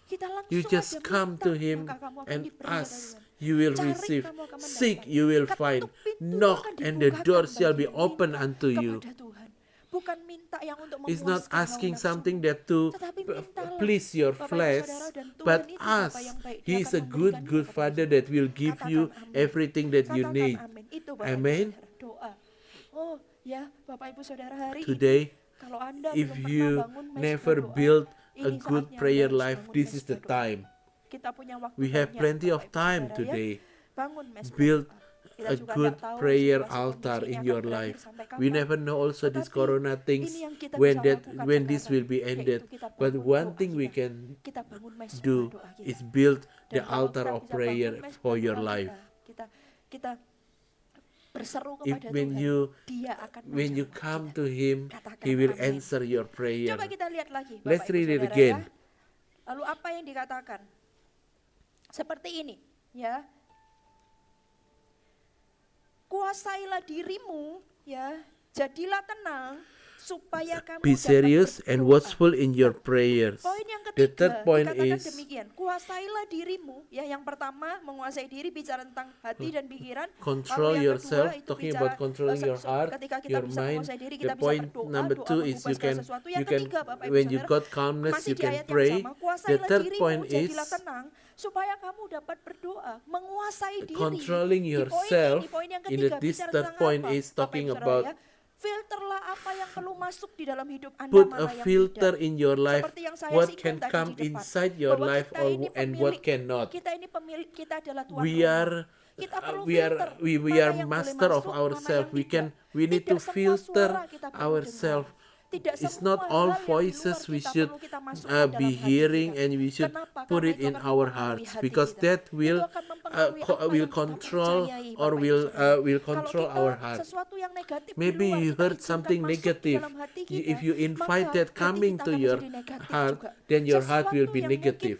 Speaker 5: Kita langsung
Speaker 6: You just
Speaker 5: aja
Speaker 6: come
Speaker 5: minta,
Speaker 6: to Him
Speaker 5: maka kamu akan
Speaker 6: and
Speaker 5: diberi oleh
Speaker 6: ask,
Speaker 5: Tuhan.
Speaker 6: you will
Speaker 5: Cari,
Speaker 6: receive.
Speaker 5: kamu akan
Speaker 6: Seek,
Speaker 5: mendapat.
Speaker 6: you will
Speaker 5: Ketuk
Speaker 6: find.
Speaker 5: pintu
Speaker 6: Knock,
Speaker 5: akan
Speaker 6: and the door
Speaker 5: dibukakan
Speaker 6: shall be
Speaker 5: bagimu.
Speaker 6: open
Speaker 5: Minta
Speaker 6: unto you.
Speaker 5: kepada Tuhan. Bukan minta yang untuk
Speaker 6: It's not
Speaker 5: memuaskan hawa
Speaker 6: asking
Speaker 5: nafsu.
Speaker 6: something that to
Speaker 5: Tetapi mintalah,
Speaker 6: please your
Speaker 5: Bapak Ibu
Speaker 6: flesh,
Speaker 5: Saudara, dan Tuhan
Speaker 6: but
Speaker 5: itu Bapa
Speaker 6: ask.
Speaker 5: yang baik. Dia
Speaker 6: He is
Speaker 5: akan
Speaker 6: a good
Speaker 5: memberikannya kepada
Speaker 6: Father
Speaker 5: kita.
Speaker 6: that will give you
Speaker 5: Katakan amin.
Speaker 6: everything that you
Speaker 5: Katakan
Speaker 6: need.
Speaker 5: amin. Itu Bapak Ibu
Speaker 6: Amen.
Speaker 5: Saudara, doa. Oh ya Bapak Ibu Saudara, hari ini
Speaker 6: Today,
Speaker 5: kalau Anda
Speaker 6: if
Speaker 5: belum pernah
Speaker 6: you
Speaker 5: bangun mes
Speaker 6: never
Speaker 5: berdoa,
Speaker 6: build a
Speaker 5: ini
Speaker 6: good
Speaker 5: saatnya
Speaker 6: prayer
Speaker 5: Anda harus
Speaker 6: life,
Speaker 5: bangun
Speaker 6: this
Speaker 5: mes
Speaker 6: is the
Speaker 5: berdoa.
Speaker 6: time.
Speaker 5: Kita punya waktu
Speaker 6: We have
Speaker 5: banyak,
Speaker 6: plenty
Speaker 5: Bapak
Speaker 6: of
Speaker 5: Ibu
Speaker 6: time
Speaker 5: Saudara, ya.
Speaker 6: today.
Speaker 5: Bangun mes
Speaker 6: Build
Speaker 5: berdoa. Kita
Speaker 6: a
Speaker 5: juga
Speaker 6: good
Speaker 5: nggak tahu
Speaker 6: prayer
Speaker 5: situasi
Speaker 6: altar
Speaker 5: kondisi
Speaker 6: in
Speaker 5: ini
Speaker 6: your
Speaker 5: akan berakhir
Speaker 6: life.
Speaker 5: sampai
Speaker 6: We
Speaker 5: kapan.
Speaker 6: never know also these
Speaker 5: Tetapi
Speaker 6: corona things
Speaker 5: ini yang kita
Speaker 6: when
Speaker 5: bisa
Speaker 6: that
Speaker 5: lakukan
Speaker 6: when this
Speaker 5: sekarang,
Speaker 6: will be
Speaker 5: yaitu
Speaker 6: ended.
Speaker 5: kita
Speaker 6: But
Speaker 5: bangun
Speaker 6: one
Speaker 5: doa
Speaker 6: thing we
Speaker 5: kita.
Speaker 6: can
Speaker 5: Kita bangun mes
Speaker 6: do
Speaker 5: doa kita.
Speaker 6: is build the
Speaker 5: Dan kalau
Speaker 6: altar
Speaker 5: kita
Speaker 6: of
Speaker 5: bisa
Speaker 6: prayer
Speaker 5: bangun mes
Speaker 6: for
Speaker 5: doa
Speaker 6: your
Speaker 5: kita,
Speaker 6: life.
Speaker 5: kita berseru
Speaker 6: If
Speaker 5: kepada
Speaker 6: when
Speaker 5: Tuhan,
Speaker 6: you
Speaker 5: Dia akan
Speaker 6: when you
Speaker 5: menjawab
Speaker 6: come
Speaker 5: kita.
Speaker 6: to Him,
Speaker 5: Katakan
Speaker 6: He will
Speaker 5: amin.
Speaker 6: answer your prayer.
Speaker 5: Coba kita lihat lagi, Bapak
Speaker 6: Let's
Speaker 5: Ibu
Speaker 6: read it
Speaker 5: Saudara,
Speaker 6: again.
Speaker 5: ya. Lalu apa yang dikatakan? Seperti ini, ya. Kuasailah dirimu, ya. Jadilah tenang supaya kamu
Speaker 6: Be
Speaker 5: dapat
Speaker 6: serious and
Speaker 5: berdoa.
Speaker 6: watchful in your prayers.
Speaker 5: Poin yang
Speaker 6: The
Speaker 5: ketiga
Speaker 6: third point
Speaker 5: dikatakan
Speaker 6: is
Speaker 5: demikian, kuasailah dirimu. Ya, yang pertama menguasai diri bicara tentang hati dan pikiran.
Speaker 6: control
Speaker 5: Lalu yang
Speaker 6: yourself.
Speaker 5: kedua itu
Speaker 6: Talking
Speaker 5: bicara,
Speaker 6: about controlling your heart,
Speaker 5: ketika kita
Speaker 6: your
Speaker 5: bisa
Speaker 6: mind.
Speaker 5: menguasai diri,
Speaker 6: The
Speaker 5: kita bisa
Speaker 6: point
Speaker 5: berdoa.
Speaker 6: number
Speaker 5: Doa
Speaker 6: two is
Speaker 5: mengubah
Speaker 6: you
Speaker 5: segala
Speaker 6: can
Speaker 5: sesuatu. Yang
Speaker 6: you can
Speaker 5: ketiga, Bapak Ibu
Speaker 6: when you
Speaker 5: Saudara,
Speaker 6: got calmness
Speaker 5: masih
Speaker 6: you
Speaker 5: di
Speaker 6: can
Speaker 5: ayat yang
Speaker 6: pray.
Speaker 5: sama,
Speaker 6: The
Speaker 5: kuasailah
Speaker 6: third
Speaker 5: dirimu,
Speaker 6: point is
Speaker 5: jadilah tenang supaya kamu dapat berdoa, menguasai diri.
Speaker 6: controlling
Speaker 5: Di poin
Speaker 6: yourself.
Speaker 5: ini, poin yang
Speaker 6: In the
Speaker 5: ketiga,
Speaker 6: this
Speaker 5: bicara
Speaker 6: third
Speaker 5: tentang
Speaker 6: point
Speaker 5: apa,
Speaker 6: is
Speaker 5: Bapak
Speaker 6: talking
Speaker 5: Ibu Saudara,
Speaker 6: about
Speaker 5: ya? Filterlah apa yang perlu masuk di dalam hidup Anda,
Speaker 6: put
Speaker 5: mana
Speaker 6: a
Speaker 5: yang
Speaker 6: filter
Speaker 5: tidak.
Speaker 6: in your life.
Speaker 5: Seperti yang saya
Speaker 6: What
Speaker 5: singgung
Speaker 6: can
Speaker 5: tadi
Speaker 6: come
Speaker 5: di depan,
Speaker 6: inside your
Speaker 5: bahwa
Speaker 6: life
Speaker 5: kita ini
Speaker 6: and what
Speaker 5: pemilik-
Speaker 6: cannot.
Speaker 5: Kita ini pemilik, kita adalah tuan
Speaker 6: We
Speaker 5: rumah.
Speaker 6: are
Speaker 5: Kita perlu
Speaker 6: we are
Speaker 5: filter
Speaker 6: we
Speaker 5: mana
Speaker 6: are
Speaker 5: yang boleh
Speaker 6: master of
Speaker 5: masuk, mana
Speaker 6: ourselves.
Speaker 5: yang
Speaker 6: We
Speaker 5: tidak.
Speaker 6: we need
Speaker 5: Tidak
Speaker 6: to
Speaker 5: semua
Speaker 6: filter
Speaker 5: suara kita perlu
Speaker 6: ourselves.
Speaker 5: dengar. Tidak
Speaker 6: It's
Speaker 5: semua
Speaker 6: not all
Speaker 5: hal yang di
Speaker 6: voices
Speaker 5: luar
Speaker 6: we
Speaker 5: kita
Speaker 6: should
Speaker 5: perlu kita masukkan dalam
Speaker 6: be
Speaker 5: hati
Speaker 6: hearing,
Speaker 5: kita.
Speaker 6: and we should
Speaker 5: Kenapa?
Speaker 6: put
Speaker 5: Karena
Speaker 6: it
Speaker 5: itu
Speaker 6: in
Speaker 5: akan
Speaker 6: our
Speaker 5: mempengaruhi
Speaker 6: hearts,
Speaker 5: hati
Speaker 6: because
Speaker 5: kita.
Speaker 6: that
Speaker 5: Itu
Speaker 6: will
Speaker 5: akan mempengaruhi apa
Speaker 6: will
Speaker 5: yang kita
Speaker 6: control
Speaker 5: percayai,
Speaker 6: or
Speaker 5: Bapak Ibu
Speaker 6: will
Speaker 5: Saudara.
Speaker 6: will
Speaker 5: Kalau
Speaker 6: control
Speaker 5: kita
Speaker 6: our heart.
Speaker 5: sesuatu yang negatif di
Speaker 6: Maybe
Speaker 5: luar,
Speaker 6: you
Speaker 5: kita
Speaker 6: heard
Speaker 5: izinkan
Speaker 6: something
Speaker 5: masuk di
Speaker 6: negative.
Speaker 5: dalam hati
Speaker 6: If
Speaker 5: kita,
Speaker 6: you invite
Speaker 5: maka
Speaker 6: that
Speaker 5: hati
Speaker 6: coming
Speaker 5: kita
Speaker 6: to
Speaker 5: akan
Speaker 6: your
Speaker 5: menjadi negatif
Speaker 6: heart,
Speaker 5: juga.
Speaker 6: then your heart will
Speaker 5: Sesuatu
Speaker 6: be
Speaker 5: yang mungkin
Speaker 6: negative.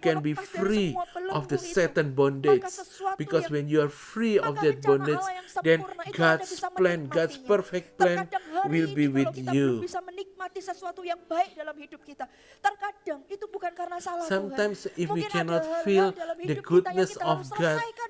Speaker 6: can be free of the Satan bondage. Because when you are free of that bondage, then God's plan, God's perfect plan will be with you.
Speaker 5: Bisa menikmati sesuatu yang baik dalam hidup kita. Terkadang itu bukan karena salah Tuhan.
Speaker 6: Sometimes if we
Speaker 5: Mungkin
Speaker 6: cannot
Speaker 5: ada hal-hal
Speaker 6: feel
Speaker 5: dalam
Speaker 6: the
Speaker 5: hidup kita yang
Speaker 6: goodness
Speaker 5: kita
Speaker 6: of
Speaker 5: harus
Speaker 6: God,
Speaker 5: selesaikan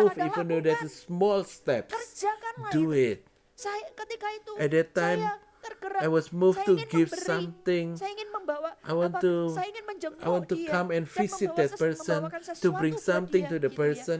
Speaker 6: move,
Speaker 5: Anda
Speaker 6: even though there's a
Speaker 5: lakukan.
Speaker 6: small steps.
Speaker 5: Kerjakanlah
Speaker 6: Do
Speaker 5: itu.
Speaker 6: it.
Speaker 5: Ketika itu
Speaker 6: At that time,
Speaker 5: saya tergerak.
Speaker 6: I was moved
Speaker 5: Saya
Speaker 6: to
Speaker 5: ingin
Speaker 6: give
Speaker 5: memberi,
Speaker 6: something.
Speaker 5: Saya ingin membawa.
Speaker 6: I want to
Speaker 5: saya ingin menjenguk
Speaker 6: I want to
Speaker 5: dia
Speaker 6: come and
Speaker 5: dan
Speaker 6: visit
Speaker 5: membawa
Speaker 6: that person
Speaker 5: membawakan
Speaker 6: to
Speaker 5: sesuatu
Speaker 6: bring
Speaker 5: buat
Speaker 6: something
Speaker 5: dia,
Speaker 6: to the
Speaker 5: gitu ya.
Speaker 6: person.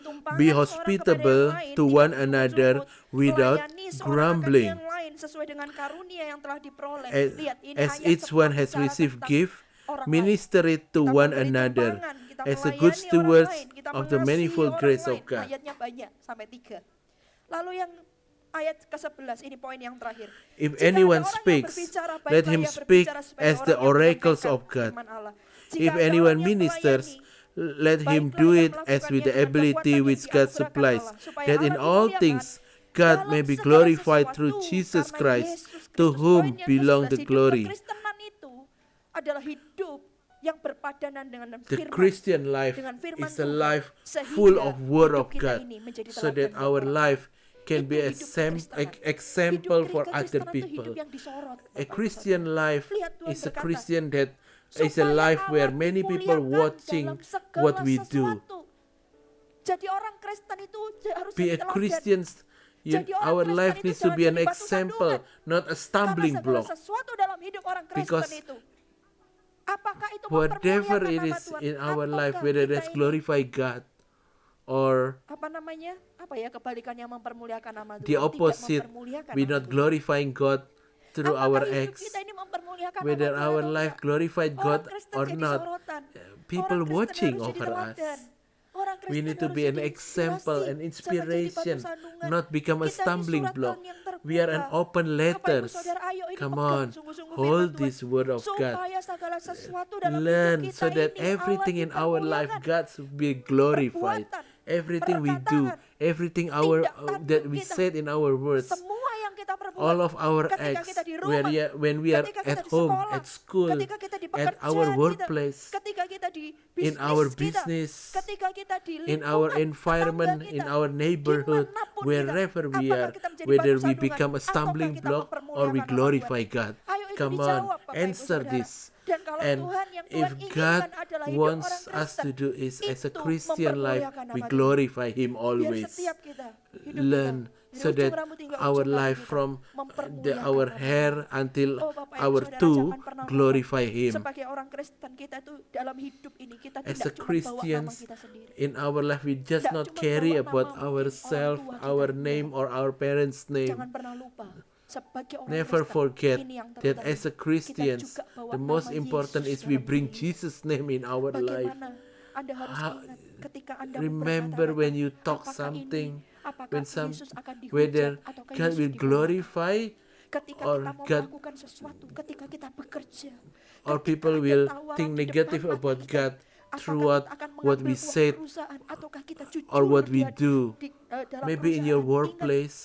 Speaker 5: Tumpahkan
Speaker 6: Be
Speaker 5: seorang
Speaker 6: hospitable
Speaker 5: kepada yang lain,
Speaker 6: to
Speaker 5: tidak
Speaker 6: one another
Speaker 5: menuntut,
Speaker 6: without
Speaker 5: melayani seorang akan
Speaker 6: grumbling.
Speaker 5: yang lain sesuai dengan karunia yang telah diperoleh.
Speaker 6: As,
Speaker 5: Lihat, ini
Speaker 6: as
Speaker 5: ayat
Speaker 6: each one
Speaker 5: seperti
Speaker 6: has
Speaker 5: cara
Speaker 6: received
Speaker 5: tentang
Speaker 6: gift,
Speaker 5: orang lain.
Speaker 6: minister it to
Speaker 5: Kita
Speaker 6: one
Speaker 5: memberi
Speaker 6: another
Speaker 5: tumpangan, kita kita
Speaker 6: as a
Speaker 5: melayani
Speaker 6: good
Speaker 5: orang
Speaker 6: stewards
Speaker 5: lain, kita
Speaker 6: of the
Speaker 5: mengasihi
Speaker 6: manifold
Speaker 5: orang
Speaker 6: grace
Speaker 5: lain.
Speaker 6: of God.
Speaker 5: Ayatnya banyak sampai 3. Lalu yang ayat ke-11 ini poin yang terakhir.
Speaker 6: If
Speaker 5: Jika ada
Speaker 6: anyone
Speaker 5: orang yang
Speaker 6: speaks,
Speaker 5: berbicara
Speaker 6: let
Speaker 5: baik-baik,
Speaker 6: him
Speaker 5: ya
Speaker 6: speak
Speaker 5: berbicara sebagai
Speaker 6: as the
Speaker 5: orang yang
Speaker 6: oracles
Speaker 5: menyampaikan
Speaker 6: of God.
Speaker 5: firman Allah. Jika
Speaker 6: If
Speaker 5: ada
Speaker 6: anyone
Speaker 5: orang yang
Speaker 6: ministers,
Speaker 5: melayani,
Speaker 6: let him
Speaker 5: baiklah
Speaker 6: do
Speaker 5: yang
Speaker 6: it as with the
Speaker 5: melakukannya dengan
Speaker 6: ability
Speaker 5: kekuatan
Speaker 6: which
Speaker 5: yang
Speaker 6: God
Speaker 5: dianugerahkan
Speaker 6: supplies,
Speaker 5: Allah, supaya
Speaker 6: that in
Speaker 5: Allah
Speaker 6: all
Speaker 5: dimuliakan
Speaker 6: things God
Speaker 5: dalam
Speaker 6: may be
Speaker 5: segala
Speaker 6: glorified
Speaker 5: sesuatu
Speaker 6: through Jesus
Speaker 5: karena
Speaker 6: Christ,
Speaker 5: Yesus
Speaker 6: to
Speaker 5: Kristus.
Speaker 6: whom
Speaker 5: Poin yang
Speaker 6: belong
Speaker 5: ke-11,
Speaker 6: the
Speaker 5: hidup
Speaker 6: glory.
Speaker 5: kekristenan itu adalah hidup yang berpadanan dengan
Speaker 6: The
Speaker 5: firman,
Speaker 6: Christian life
Speaker 5: dengan firman
Speaker 6: is a
Speaker 5: Tuhan,
Speaker 6: life
Speaker 5: sehingga
Speaker 6: full of Word
Speaker 5: hidup
Speaker 6: of
Speaker 5: kita
Speaker 6: God,
Speaker 5: ini menjadi
Speaker 6: so that
Speaker 5: teladan buat
Speaker 6: our
Speaker 5: orang
Speaker 6: life can
Speaker 5: Itu
Speaker 6: be a
Speaker 5: hidup kekristenan.
Speaker 6: example
Speaker 5: Hidup
Speaker 6: for other
Speaker 5: kekristenan itu
Speaker 6: people.
Speaker 5: hidup yang disorot,
Speaker 6: A
Speaker 5: Bapak Ibu
Speaker 6: Christian
Speaker 5: Saudara.
Speaker 6: life
Speaker 5: Lihat Tuhan
Speaker 6: is a
Speaker 5: berkata,
Speaker 6: Christian that is a
Speaker 5: supaya
Speaker 6: life where
Speaker 5: Allah
Speaker 6: many people
Speaker 5: dimuliakan
Speaker 6: watching
Speaker 5: dalam segala
Speaker 6: what we do.
Speaker 5: sesuatu. Jadi orang Kristen itu harus
Speaker 6: Be
Speaker 5: jadi
Speaker 6: a
Speaker 5: teladan.
Speaker 6: Christian.
Speaker 5: Jadi orang
Speaker 6: Our
Speaker 5: Kristen
Speaker 6: life
Speaker 5: itu
Speaker 6: needs to
Speaker 5: jangan
Speaker 6: be an
Speaker 5: jadi batu
Speaker 6: example,
Speaker 5: sandungan.
Speaker 6: not a stumbling
Speaker 5: Karena segala
Speaker 6: block.
Speaker 5: sesuatu dalam hidup orang Kristen
Speaker 6: Because
Speaker 5: itu, apakah itu
Speaker 6: Whatever
Speaker 5: mempermuliakan
Speaker 6: it
Speaker 5: nama
Speaker 6: is
Speaker 5: Tuhan,
Speaker 6: in our
Speaker 5: ataukah
Speaker 6: life, whether
Speaker 5: kita
Speaker 6: that's
Speaker 5: ini,
Speaker 6: glorify God or
Speaker 5: apa namanya, apa ya kebalikannya mempermuliakan nama Tuhan,
Speaker 6: the
Speaker 5: tidak
Speaker 6: opposite,
Speaker 5: mempermuliakan
Speaker 6: we're
Speaker 5: nama
Speaker 6: not
Speaker 5: Tuhan.
Speaker 6: glorifying God through
Speaker 5: Apakah
Speaker 6: our
Speaker 5: hidup
Speaker 6: acts,
Speaker 5: kita ini mempermuliakan
Speaker 6: whether
Speaker 5: nama Tuhan
Speaker 6: our
Speaker 5: atau
Speaker 6: life
Speaker 5: enggak?
Speaker 6: glorified
Speaker 5: Orang
Speaker 6: God
Speaker 5: Kristen
Speaker 6: or
Speaker 5: jadi
Speaker 6: not.
Speaker 5: sorotan.
Speaker 6: People
Speaker 5: Orang Kristen
Speaker 6: watching
Speaker 5: harus jadi
Speaker 6: over us.
Speaker 5: teladan. Orang
Speaker 6: We
Speaker 5: Kristen
Speaker 6: need to
Speaker 5: harus
Speaker 6: be an
Speaker 5: jadi
Speaker 6: example,
Speaker 5: inspirasi,
Speaker 6: an
Speaker 5: jangan jadi
Speaker 6: inspiration,
Speaker 5: batu sandungan.
Speaker 6: not become a
Speaker 5: Kita ini
Speaker 6: stumbling
Speaker 5: suratan
Speaker 6: block.
Speaker 5: yang terbuka.
Speaker 6: We are an open
Speaker 5: Bapak Ibu
Speaker 6: letters.
Speaker 5: Saudara, ayo ini
Speaker 6: Come
Speaker 5: pegang
Speaker 6: on,
Speaker 5: sungguh-sungguh
Speaker 6: hold
Speaker 5: firman Tuhan,
Speaker 6: this word of God.
Speaker 5: supaya segala sesuatu dalam
Speaker 6: Learn
Speaker 5: hidup kita
Speaker 6: so that
Speaker 5: ini
Speaker 6: everything
Speaker 5: Allah
Speaker 6: in our life
Speaker 5: dipermuliakan.
Speaker 6: God should be glorified.
Speaker 5: Perbuatan,
Speaker 6: Everything we do,
Speaker 5: perkataan,
Speaker 6: everything
Speaker 5: tindak
Speaker 6: that
Speaker 5: tanduk
Speaker 6: we
Speaker 5: kita,
Speaker 6: said in our words,
Speaker 5: semua yang kita perbuat,
Speaker 6: all of our
Speaker 5: ketika
Speaker 6: acts,
Speaker 5: kita di rumah,
Speaker 6: when we are
Speaker 5: ketika kita
Speaker 6: at
Speaker 5: di
Speaker 6: home,
Speaker 5: sekolah,
Speaker 6: at school,
Speaker 5: ketika kita di
Speaker 6: at
Speaker 5: pekerjaan
Speaker 6: our
Speaker 5: kita,
Speaker 6: workplace,
Speaker 5: ketika kita di
Speaker 6: in
Speaker 5: bisnis
Speaker 6: our
Speaker 5: kita,
Speaker 6: business,
Speaker 5: ketika kita di
Speaker 6: in our
Speaker 5: lingkungan
Speaker 6: environment,
Speaker 5: tetangga
Speaker 6: in
Speaker 5: kita,
Speaker 6: our neighborhood,
Speaker 5: dimanapun
Speaker 6: wherever
Speaker 5: kita,
Speaker 6: we
Speaker 5: apakah
Speaker 6: are,
Speaker 5: kita menjadi
Speaker 6: whether
Speaker 5: batu
Speaker 6: we
Speaker 5: sandungan,
Speaker 6: become a
Speaker 5: ataukah
Speaker 6: stumbling
Speaker 5: kita
Speaker 6: block or we
Speaker 5: mempermuliakan nama
Speaker 6: glorify
Speaker 5: Tuhan?
Speaker 6: God.
Speaker 5: Ayo itu
Speaker 6: Come
Speaker 5: dijawab,
Speaker 6: on,
Speaker 5: Bapak Ibu
Speaker 6: answer
Speaker 5: Saudara.
Speaker 6: this.
Speaker 5: Dan kalau
Speaker 6: And
Speaker 5: Tuhan yang
Speaker 6: if
Speaker 5: Tuhan
Speaker 6: God
Speaker 5: inginkan adalah hidup
Speaker 6: wants
Speaker 5: orang
Speaker 6: us to
Speaker 5: Kristen,
Speaker 6: do is as a
Speaker 5: itu
Speaker 6: Christian life,
Speaker 5: mempermuliakan
Speaker 6: we
Speaker 5: nama Tuhan.
Speaker 6: glorify Him
Speaker 5: Biar
Speaker 6: always.
Speaker 5: setiap kita, hidup
Speaker 6: Learn
Speaker 5: kita, dari
Speaker 6: so
Speaker 5: ujung
Speaker 6: that
Speaker 5: rambut hingga
Speaker 6: our
Speaker 5: ujung kaki
Speaker 6: life
Speaker 5: kita,
Speaker 6: from
Speaker 5: mempermuliakan
Speaker 6: our
Speaker 5: nama
Speaker 6: hair
Speaker 5: Tuhan.
Speaker 6: until
Speaker 5: Oh, Bapak Ibu
Speaker 6: our
Speaker 5: Saudara,
Speaker 6: toe
Speaker 5: jangan pernah lupa,
Speaker 6: glorify Him.
Speaker 5: sebagai orang Kristen kita itu dalam hidup ini kita
Speaker 6: As
Speaker 5: tidak
Speaker 6: a
Speaker 5: cuma bawa nama
Speaker 6: Christians,
Speaker 5: kita sendiri.
Speaker 6: in our life we just
Speaker 5: Tidak
Speaker 6: not
Speaker 5: cuma
Speaker 6: carry
Speaker 5: bawa
Speaker 6: about
Speaker 5: nama mungkin
Speaker 6: ourselves,
Speaker 5: orang tua
Speaker 6: our
Speaker 5: kita,
Speaker 6: name or our parents' name.
Speaker 5: Jangan pernah lupa, sebagai orang
Speaker 6: Never
Speaker 5: Kristen,
Speaker 6: forget
Speaker 5: ini yang
Speaker 6: that
Speaker 5: terpenting,
Speaker 6: as a
Speaker 5: kita
Speaker 6: Christians,
Speaker 5: juga bawa
Speaker 6: the most
Speaker 5: nama
Speaker 6: important
Speaker 5: Yesus
Speaker 6: is we
Speaker 5: dalam
Speaker 6: bring
Speaker 5: diri.
Speaker 6: Jesus' name in our life.
Speaker 5: Bagaimana Anda harus
Speaker 6: How-
Speaker 5: ingat ketika Anda
Speaker 6: Remember
Speaker 5: berkata-kata,
Speaker 6: when you talk
Speaker 5: apakah
Speaker 6: something,
Speaker 5: ini, apakah
Speaker 6: when some,
Speaker 5: Yesus akan dihujat
Speaker 6: whether
Speaker 5: ataukah
Speaker 6: God
Speaker 5: Yesus
Speaker 6: will
Speaker 5: dimuliakan?
Speaker 6: glorify
Speaker 5: Ketika
Speaker 6: or
Speaker 5: kita mau
Speaker 6: God
Speaker 5: melakukan sesuatu, ketika kita bekerja,
Speaker 6: or
Speaker 5: ketika
Speaker 6: people
Speaker 5: ada
Speaker 6: will
Speaker 5: tawaran
Speaker 6: think
Speaker 5: di
Speaker 6: negative
Speaker 5: depan
Speaker 6: about
Speaker 5: mata kita,
Speaker 6: God
Speaker 5: apakah
Speaker 6: throughout
Speaker 5: kita akan
Speaker 6: what we
Speaker 5: mengambil uang
Speaker 6: said
Speaker 5: perusahaan, ataukah kita jujur
Speaker 6: or what we
Speaker 5: di-
Speaker 6: do.
Speaker 5: dalam
Speaker 6: Maybe in your
Speaker 5: perusahaan. Ingat,
Speaker 6: workplace,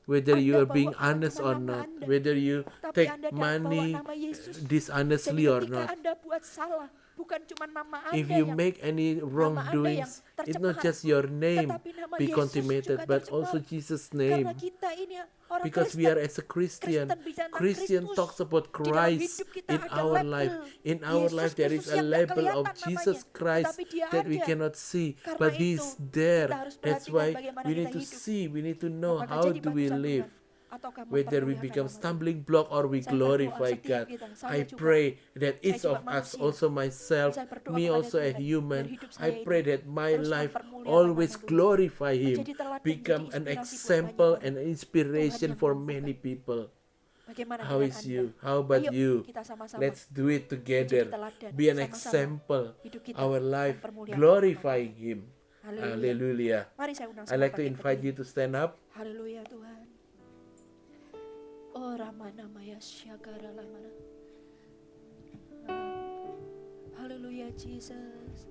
Speaker 6: whether you
Speaker 5: Anda
Speaker 6: are being
Speaker 5: bawa bukan
Speaker 6: honest
Speaker 5: cuma
Speaker 6: or
Speaker 5: nama
Speaker 6: not,
Speaker 5: Anda,
Speaker 6: whether you
Speaker 5: tapi
Speaker 6: take
Speaker 5: Anda bawa
Speaker 6: money
Speaker 5: nama Yesus.
Speaker 6: dishonestly
Speaker 5: Jadi
Speaker 6: or
Speaker 5: ketika
Speaker 6: not.
Speaker 5: Anda buat salah, bukan cuma nama Anda
Speaker 6: If you
Speaker 5: yang
Speaker 6: make any wrongdoings, it's not just your name
Speaker 5: tetapi nama
Speaker 6: be
Speaker 5: Yesus
Speaker 6: contaminated,
Speaker 5: juga
Speaker 6: but
Speaker 5: tercemar.
Speaker 6: also Jesus'
Speaker 5: Karena
Speaker 6: name.
Speaker 5: kita ini orang
Speaker 6: Because we
Speaker 5: Kristen.
Speaker 6: are as a Christian,
Speaker 5: Kristen bicara tentang
Speaker 6: Christian
Speaker 5: Kristus.
Speaker 6: talks about
Speaker 5: Di dalam
Speaker 6: Christ
Speaker 5: hidup kita
Speaker 6: in
Speaker 5: ada
Speaker 6: our
Speaker 5: label.
Speaker 6: life. In our
Speaker 5: Yesus
Speaker 6: life there is
Speaker 5: Kristus
Speaker 6: a
Speaker 5: yang
Speaker 6: label
Speaker 5: kelihatan
Speaker 6: of Jesus
Speaker 5: namanya,
Speaker 6: Christ
Speaker 5: tetapi dia
Speaker 6: that we
Speaker 5: ada.
Speaker 6: cannot see,
Speaker 5: Karena
Speaker 6: but
Speaker 5: itu,
Speaker 6: He's there.
Speaker 5: kita harus
Speaker 6: That's
Speaker 5: perhatikan
Speaker 6: why
Speaker 5: bagaimana
Speaker 6: we
Speaker 5: kita
Speaker 6: need to
Speaker 5: hidup.
Speaker 6: see, we need to know
Speaker 5: Apakah
Speaker 6: how
Speaker 5: jadi
Speaker 6: do we
Speaker 5: batu sandungan,
Speaker 6: live.
Speaker 5: ataukah
Speaker 6: Whether we
Speaker 5: mempermuliakan
Speaker 6: become
Speaker 5: nama Tuhan.
Speaker 6: stumbling block or we
Speaker 5: Saya berdoa
Speaker 6: glorify
Speaker 5: setiap
Speaker 6: God.
Speaker 5: kita, saya
Speaker 6: I
Speaker 5: juga.
Speaker 6: pray that each
Speaker 5: juga
Speaker 6: of us,
Speaker 5: manusia.
Speaker 6: also myself,
Speaker 5: Saya berdoa
Speaker 6: me
Speaker 5: kepada
Speaker 6: also a
Speaker 5: Tuhan,
Speaker 6: human,
Speaker 5: biar hidup
Speaker 6: I
Speaker 5: saya
Speaker 6: pray
Speaker 5: ini
Speaker 6: that my
Speaker 5: terus
Speaker 6: life
Speaker 5: mempermuliakan
Speaker 6: always
Speaker 5: nama Tuhan.
Speaker 6: glorify Him,
Speaker 5: Menjadi teladan,
Speaker 6: become
Speaker 5: menjadi
Speaker 6: an
Speaker 5: inspirasi buat
Speaker 6: example
Speaker 5: banyak
Speaker 6: and
Speaker 5: orang.
Speaker 6: inspiration
Speaker 5: Tuhan yang
Speaker 6: for
Speaker 5: mampukan.
Speaker 6: many people.
Speaker 5: Bagaimana
Speaker 6: How
Speaker 5: dengan
Speaker 6: is
Speaker 5: Anda?
Speaker 6: you? How about
Speaker 5: Ayo,
Speaker 6: you?
Speaker 5: kita sama-sama
Speaker 6: Let's do it together.
Speaker 5: menjadi teladan,
Speaker 6: Be an
Speaker 5: sama-sama.
Speaker 6: example.
Speaker 5: Hidup kita
Speaker 6: Our life
Speaker 5: mempermuliakan
Speaker 6: glorifying Him.
Speaker 5: Haleluya.
Speaker 6: Hallelujah.
Speaker 5: Mari saya undang
Speaker 6: I'd like to
Speaker 5: semua
Speaker 6: invite
Speaker 5: bangkit
Speaker 6: you to stand up.
Speaker 5: berdiri. Haleluya Tuhan. Oh Ramana Maya Syagara Lamana. Haleluya Jesus.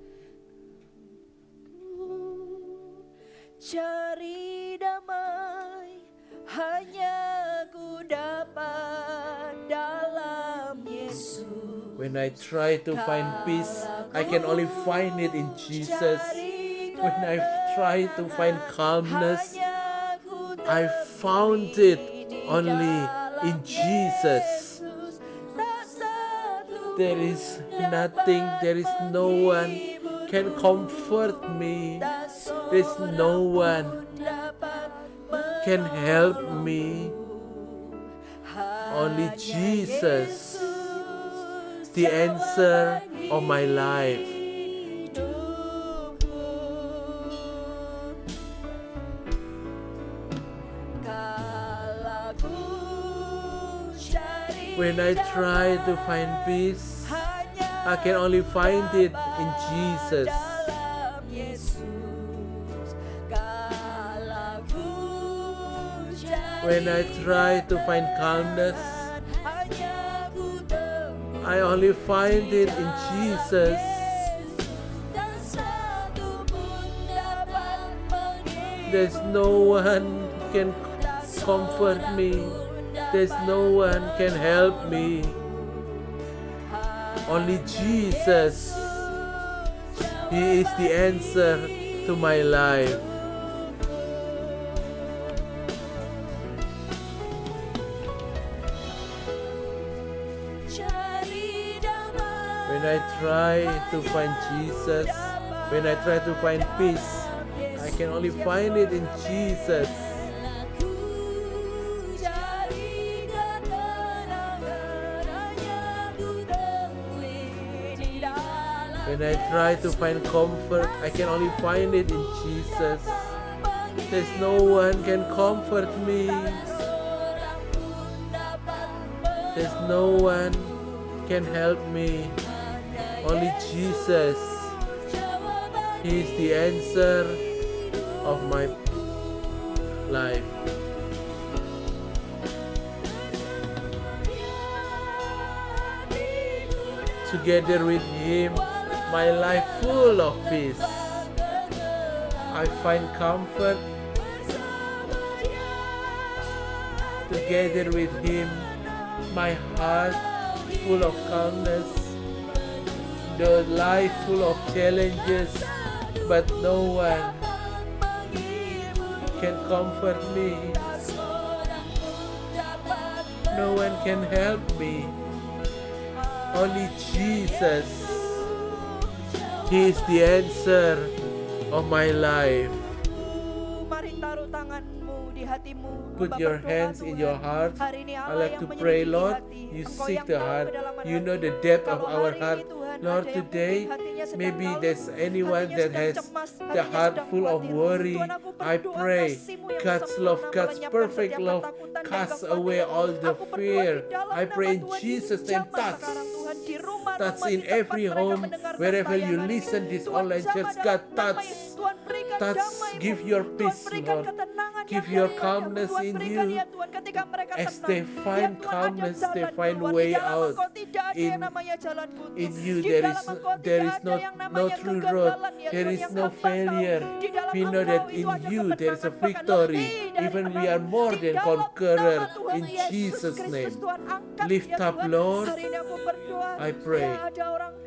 Speaker 5: Cari damai hanya ku dapat dalam Yesus.
Speaker 6: When I try to find peace, I can only find it in Jesus. When I try to find calmness, I found it only in Jesus. There is nothing, there is no one can comfort me. There's no one can help me. Only Jesus, the answer of my life. When I try to find peace, I can only find it in Jesus.
Speaker 5: dalam Yesus, kala hujan
Speaker 6: When I try to find calmness,
Speaker 5: hanya ku temui
Speaker 6: I only find it in Jesus.
Speaker 5: dan satu pun dapat menghibur.
Speaker 6: There's no one can comfort me. There's no one can help me. Only Jesus. He is the answer to my life.
Speaker 5: Cari damai
Speaker 6: When I try to find Jesus, when I try to find peace, I can only find it in Jesus.
Speaker 5: Ku cari ketenangan hanya ku temui di dalam
Speaker 6: When I try to find comfort, I can only find it in Jesus. There's no one can comfort me.
Speaker 5: seorang pun dapat
Speaker 6: There's no one can help me. Only Jesus.
Speaker 5: menjawab
Speaker 6: He is the answer of my life. Together with Him, my life full of peace. I find comfort together with Him. My heart full of calmness. The life full of challenges, but no one can comfort me. No one can help me. Only Jesus. He is the answer of my life.
Speaker 5: Mari taruh tanganmu di hatimu.
Speaker 6: Put
Speaker 5: Hamba
Speaker 6: your
Speaker 5: berdoa,
Speaker 6: hands in your
Speaker 5: Tuhan,
Speaker 6: heart.
Speaker 5: hari ini
Speaker 6: I
Speaker 5: Allah
Speaker 6: like
Speaker 5: yang
Speaker 6: to
Speaker 5: menyelidiki
Speaker 6: pray, Lord.
Speaker 5: hati.
Speaker 6: You
Speaker 5: Engkau
Speaker 6: seek
Speaker 5: yang
Speaker 6: the
Speaker 5: tahu
Speaker 6: heart.
Speaker 5: kedalaman
Speaker 6: You know
Speaker 5: hati.
Speaker 6: the depth of
Speaker 5: Kalau
Speaker 6: our
Speaker 5: hari
Speaker 6: heart.
Speaker 5: ini, Tuhan,
Speaker 6: Lord,
Speaker 5: ada yang
Speaker 6: today,
Speaker 5: mungkin hatinya sedang
Speaker 6: maybe
Speaker 5: lalu,
Speaker 6: there's anyone
Speaker 5: hatinya
Speaker 6: that
Speaker 5: sedang
Speaker 6: has
Speaker 5: cemas,
Speaker 6: the
Speaker 5: hatinya
Speaker 6: heart
Speaker 5: sedang
Speaker 6: full of
Speaker 5: khawatir.
Speaker 6: worry.
Speaker 5: Tuhan, aku
Speaker 6: I
Speaker 5: berdoa
Speaker 6: pray
Speaker 5: kasih-Mu yang
Speaker 6: God's
Speaker 5: sempurna
Speaker 6: love, God's
Speaker 5: melenyapkan
Speaker 6: perfect
Speaker 5: setiap
Speaker 6: love
Speaker 5: ketakutan dan
Speaker 6: casts
Speaker 5: kekhawatiran.
Speaker 6: away all the
Speaker 5: Aku berdoa
Speaker 6: fear.
Speaker 5: di dalam
Speaker 6: I pray
Speaker 5: nama
Speaker 6: in
Speaker 5: Tuhan, di
Speaker 6: Jesus' name,
Speaker 5: zaman
Speaker 6: touch.
Speaker 5: sekarang, Tuhan, di rumah-rumah,
Speaker 6: Touch
Speaker 5: di
Speaker 6: in
Speaker 5: tempat
Speaker 6: every
Speaker 5: mereka
Speaker 6: home,
Speaker 5: mendengarkan
Speaker 6: wherever you
Speaker 5: tayangan ini.
Speaker 6: listen this
Speaker 5: Tuhan,
Speaker 6: online
Speaker 5: jamah
Speaker 6: church,
Speaker 5: dalam
Speaker 6: God,
Speaker 5: nama
Speaker 6: touch.
Speaker 5: Yesus. Tuhan, berikan
Speaker 6: Touch,
Speaker 5: damai-Mu.
Speaker 6: give your
Speaker 5: Tuhan,
Speaker 6: peace,
Speaker 5: berikan
Speaker 6: Lord.
Speaker 5: ketenangan
Speaker 6: Give
Speaker 5: yang
Speaker 6: your
Speaker 5: dari
Speaker 6: calmness
Speaker 5: Tuhan,
Speaker 6: in
Speaker 5: berikan
Speaker 6: you.
Speaker 5: ya Tuhan, ketika mereka
Speaker 6: As
Speaker 5: tenang,
Speaker 6: they
Speaker 5: ya
Speaker 6: find
Speaker 5: Tuhan, ada
Speaker 6: calmness, they
Speaker 5: jalan
Speaker 6: find
Speaker 5: keluar.
Speaker 6: way
Speaker 5: Di dalam
Speaker 6: out.
Speaker 5: Engkau tidak ada yang
Speaker 6: In-
Speaker 5: namanya jalan buntu.
Speaker 6: In you
Speaker 5: Di
Speaker 6: there
Speaker 5: dalam
Speaker 6: is
Speaker 5: Engkau
Speaker 6: there
Speaker 5: tidak
Speaker 6: is
Speaker 5: ada
Speaker 6: no
Speaker 5: yang
Speaker 6: no
Speaker 5: namanya
Speaker 6: true road.
Speaker 5: kegagalan, ya
Speaker 6: There
Speaker 5: Tuhan,
Speaker 6: is
Speaker 5: yang
Speaker 6: no
Speaker 5: hamba tahu.
Speaker 6: failure.
Speaker 5: Di dalam
Speaker 6: We know
Speaker 5: Engkau
Speaker 6: that
Speaker 5: itu
Speaker 6: in
Speaker 5: ada
Speaker 6: you there is a
Speaker 5: kemenangan, bahkan
Speaker 6: victory.
Speaker 5: lebih dari
Speaker 6: Even we
Speaker 5: menang.
Speaker 6: are more
Speaker 5: Di
Speaker 6: than
Speaker 5: dalam
Speaker 6: conqueror
Speaker 5: nama Tuhan
Speaker 6: in
Speaker 5: Yesus
Speaker 6: Jesus'
Speaker 5: Kristus,
Speaker 6: name.
Speaker 5: Tuhan, angkat
Speaker 6: Lift
Speaker 5: ya
Speaker 6: up,
Speaker 5: Tuhan.
Speaker 6: Lord.
Speaker 5: Hari ini aku berdoa,
Speaker 6: I pray
Speaker 5: ya,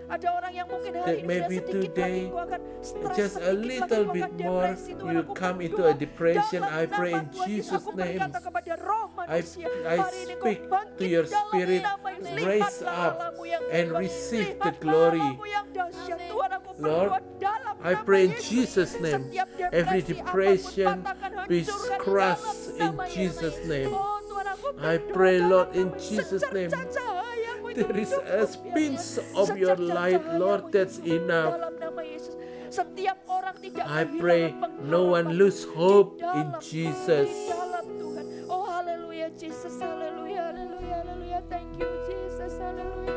Speaker 5: ada orang yang mungkin
Speaker 6: that
Speaker 5: hari ini
Speaker 6: maybe
Speaker 5: sudah sedikit
Speaker 6: today,
Speaker 5: lagi kau akan stres,
Speaker 6: just a
Speaker 5: sedikit
Speaker 6: little
Speaker 5: lagi kau
Speaker 6: bit
Speaker 5: akan
Speaker 6: more,
Speaker 5: depresi. Tuhan,
Speaker 6: you
Speaker 5: aku
Speaker 6: come into
Speaker 5: berdoa,
Speaker 6: a depression.
Speaker 5: dalam
Speaker 6: I pray
Speaker 5: nama
Speaker 6: in
Speaker 5: Tuhan Yesus,
Speaker 6: Jesus'
Speaker 5: aku
Speaker 6: name.
Speaker 5: berkata kepada roh manusia,
Speaker 6: I
Speaker 5: hari ini kau
Speaker 6: speak to
Speaker 5: bangkit
Speaker 6: your
Speaker 5: dalam
Speaker 6: spirit,
Speaker 5: nama Yesus.
Speaker 6: raise
Speaker 5: Lihatlah
Speaker 6: up
Speaker 5: Allah-Mu yang
Speaker 6: and
Speaker 5: hebat.
Speaker 6: receive the
Speaker 5: Lihatlah
Speaker 6: glory.
Speaker 5: Allah-Mu yang dahsyat. Tuhan, aku
Speaker 6: Lord,
Speaker 5: berdoa dalam
Speaker 6: I
Speaker 5: nama
Speaker 6: pray in
Speaker 5: Yesus,
Speaker 6: Jesus' name,
Speaker 5: setiap
Speaker 6: every
Speaker 5: depresi,
Speaker 6: depression
Speaker 5: apapun, patahkan,
Speaker 6: be
Speaker 5: hancurkan di
Speaker 6: crushed
Speaker 5: dalam
Speaker 6: in
Speaker 5: nama Yesus.
Speaker 6: Jesus' name.
Speaker 5: Oh, Tuhan, aku
Speaker 6: I
Speaker 5: berdoa
Speaker 6: pray,
Speaker 5: dalam
Speaker 6: Lord, in
Speaker 5: nama
Speaker 6: Jesus' name,
Speaker 5: secercah cahayamu itu
Speaker 6: there is a
Speaker 5: cukup, ya
Speaker 6: pinch
Speaker 5: Tuhan.
Speaker 6: of your
Speaker 5: Secercah
Speaker 6: light,
Speaker 5: cahayamu
Speaker 6: Lord,
Speaker 5: itu
Speaker 6: that's
Speaker 5: cukup
Speaker 6: enough.
Speaker 5: dalam nama Yesus. Setiap orang tidak
Speaker 6: I
Speaker 5: kehilangan
Speaker 6: pray no one
Speaker 5: pengharapan
Speaker 6: lose
Speaker 5: di
Speaker 6: hope in
Speaker 5: dalam,
Speaker 6: Jesus.
Speaker 5: di dalam Tuhan. Oh, haleluya Jesus, haleluya, haleluya, haleluya. Thank you Jesus, haleluya.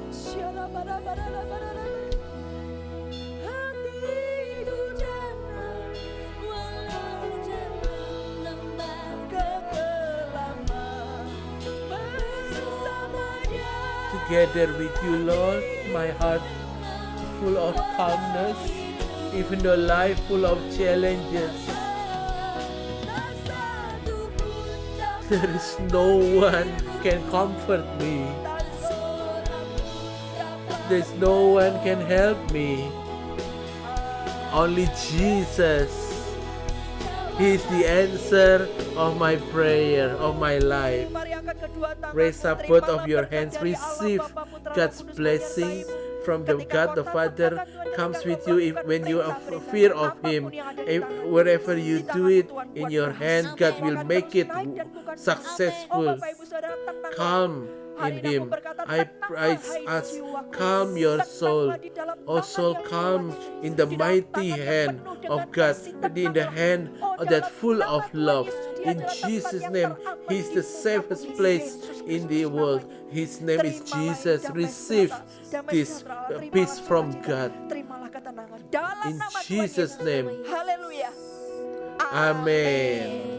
Speaker 5: Syalabarabarabarabarabara. Hatiku jangan walau dalam lembah kegelapan bersamanya.
Speaker 6: Together with you, Lord, my heart full of calmness, even though life full of challenges. There is no one can comfort me. There's no one can help me. Only Jesus. He is the answer of my prayer, of my life.
Speaker 5: Mari angkat kedua tanganmu,
Speaker 6: Raise up
Speaker 5: terimalah
Speaker 6: both of your
Speaker 5: berkat
Speaker 6: hands.
Speaker 5: dari Allah,
Speaker 6: Receive
Speaker 5: Bapa, Putra,
Speaker 6: God's
Speaker 5: Roh Kudus
Speaker 6: blessing
Speaker 5: menyertai-Mu.
Speaker 6: from the
Speaker 5: Ketika
Speaker 6: God
Speaker 5: kau
Speaker 6: the
Speaker 5: takut
Speaker 6: Father
Speaker 5: akan Tuhan,
Speaker 6: comes
Speaker 5: ketika
Speaker 6: with
Speaker 5: kau
Speaker 6: you
Speaker 5: melakukan
Speaker 6: when you have
Speaker 5: perintah-perintah
Speaker 6: fear of
Speaker 5: apapun
Speaker 6: Him.
Speaker 5: yang ada di tanganmu,
Speaker 6: Wherever you
Speaker 5: di
Speaker 6: do
Speaker 5: tanganmu
Speaker 6: it
Speaker 5: Tuhan
Speaker 6: in
Speaker 5: kuat
Speaker 6: your
Speaker 5: berhasil.
Speaker 6: hand, God
Speaker 5: Kau
Speaker 6: will
Speaker 5: akan
Speaker 6: make
Speaker 5: terus
Speaker 6: it
Speaker 5: naik dan bukan
Speaker 6: successful.
Speaker 5: Oh, Bapak Ibu Saudara, tenanglah.
Speaker 6: Calm
Speaker 5: Hari
Speaker 6: in
Speaker 5: ini
Speaker 6: Him.
Speaker 5: aku berkata,
Speaker 6: I
Speaker 5: tenanglah, hai
Speaker 6: ask,
Speaker 5: jiwaku.
Speaker 6: calm your soul.
Speaker 5: Tenanglah di dalam
Speaker 6: Oh
Speaker 5: tangan
Speaker 6: soul,
Speaker 5: yang
Speaker 6: calm
Speaker 5: kuat.
Speaker 6: in the
Speaker 5: Di dalam
Speaker 6: mighty
Speaker 5: tangan yang
Speaker 6: hand
Speaker 5: penuh
Speaker 6: of
Speaker 5: dengan
Speaker 6: God,
Speaker 5: kasih.
Speaker 6: in the
Speaker 5: Tenanglah.
Speaker 6: hand
Speaker 5: Oh,
Speaker 6: that
Speaker 5: dalam
Speaker 6: full
Speaker 5: nama
Speaker 6: of
Speaker 5: Tuhan
Speaker 6: love.
Speaker 5: Yesus, Dia
Speaker 6: In
Speaker 5: adalah tempat
Speaker 6: Jesus'
Speaker 5: yang
Speaker 6: name,
Speaker 5: teraman.
Speaker 6: He's the safest place in the world. His name is Jesus. Receive this peace from God.
Speaker 5: Terimalah ketenangan dalam
Speaker 6: In
Speaker 5: nama Tuhan
Speaker 6: Jesus'
Speaker 5: Yesus.
Speaker 6: name.
Speaker 5: Haleluya.
Speaker 6: Amen.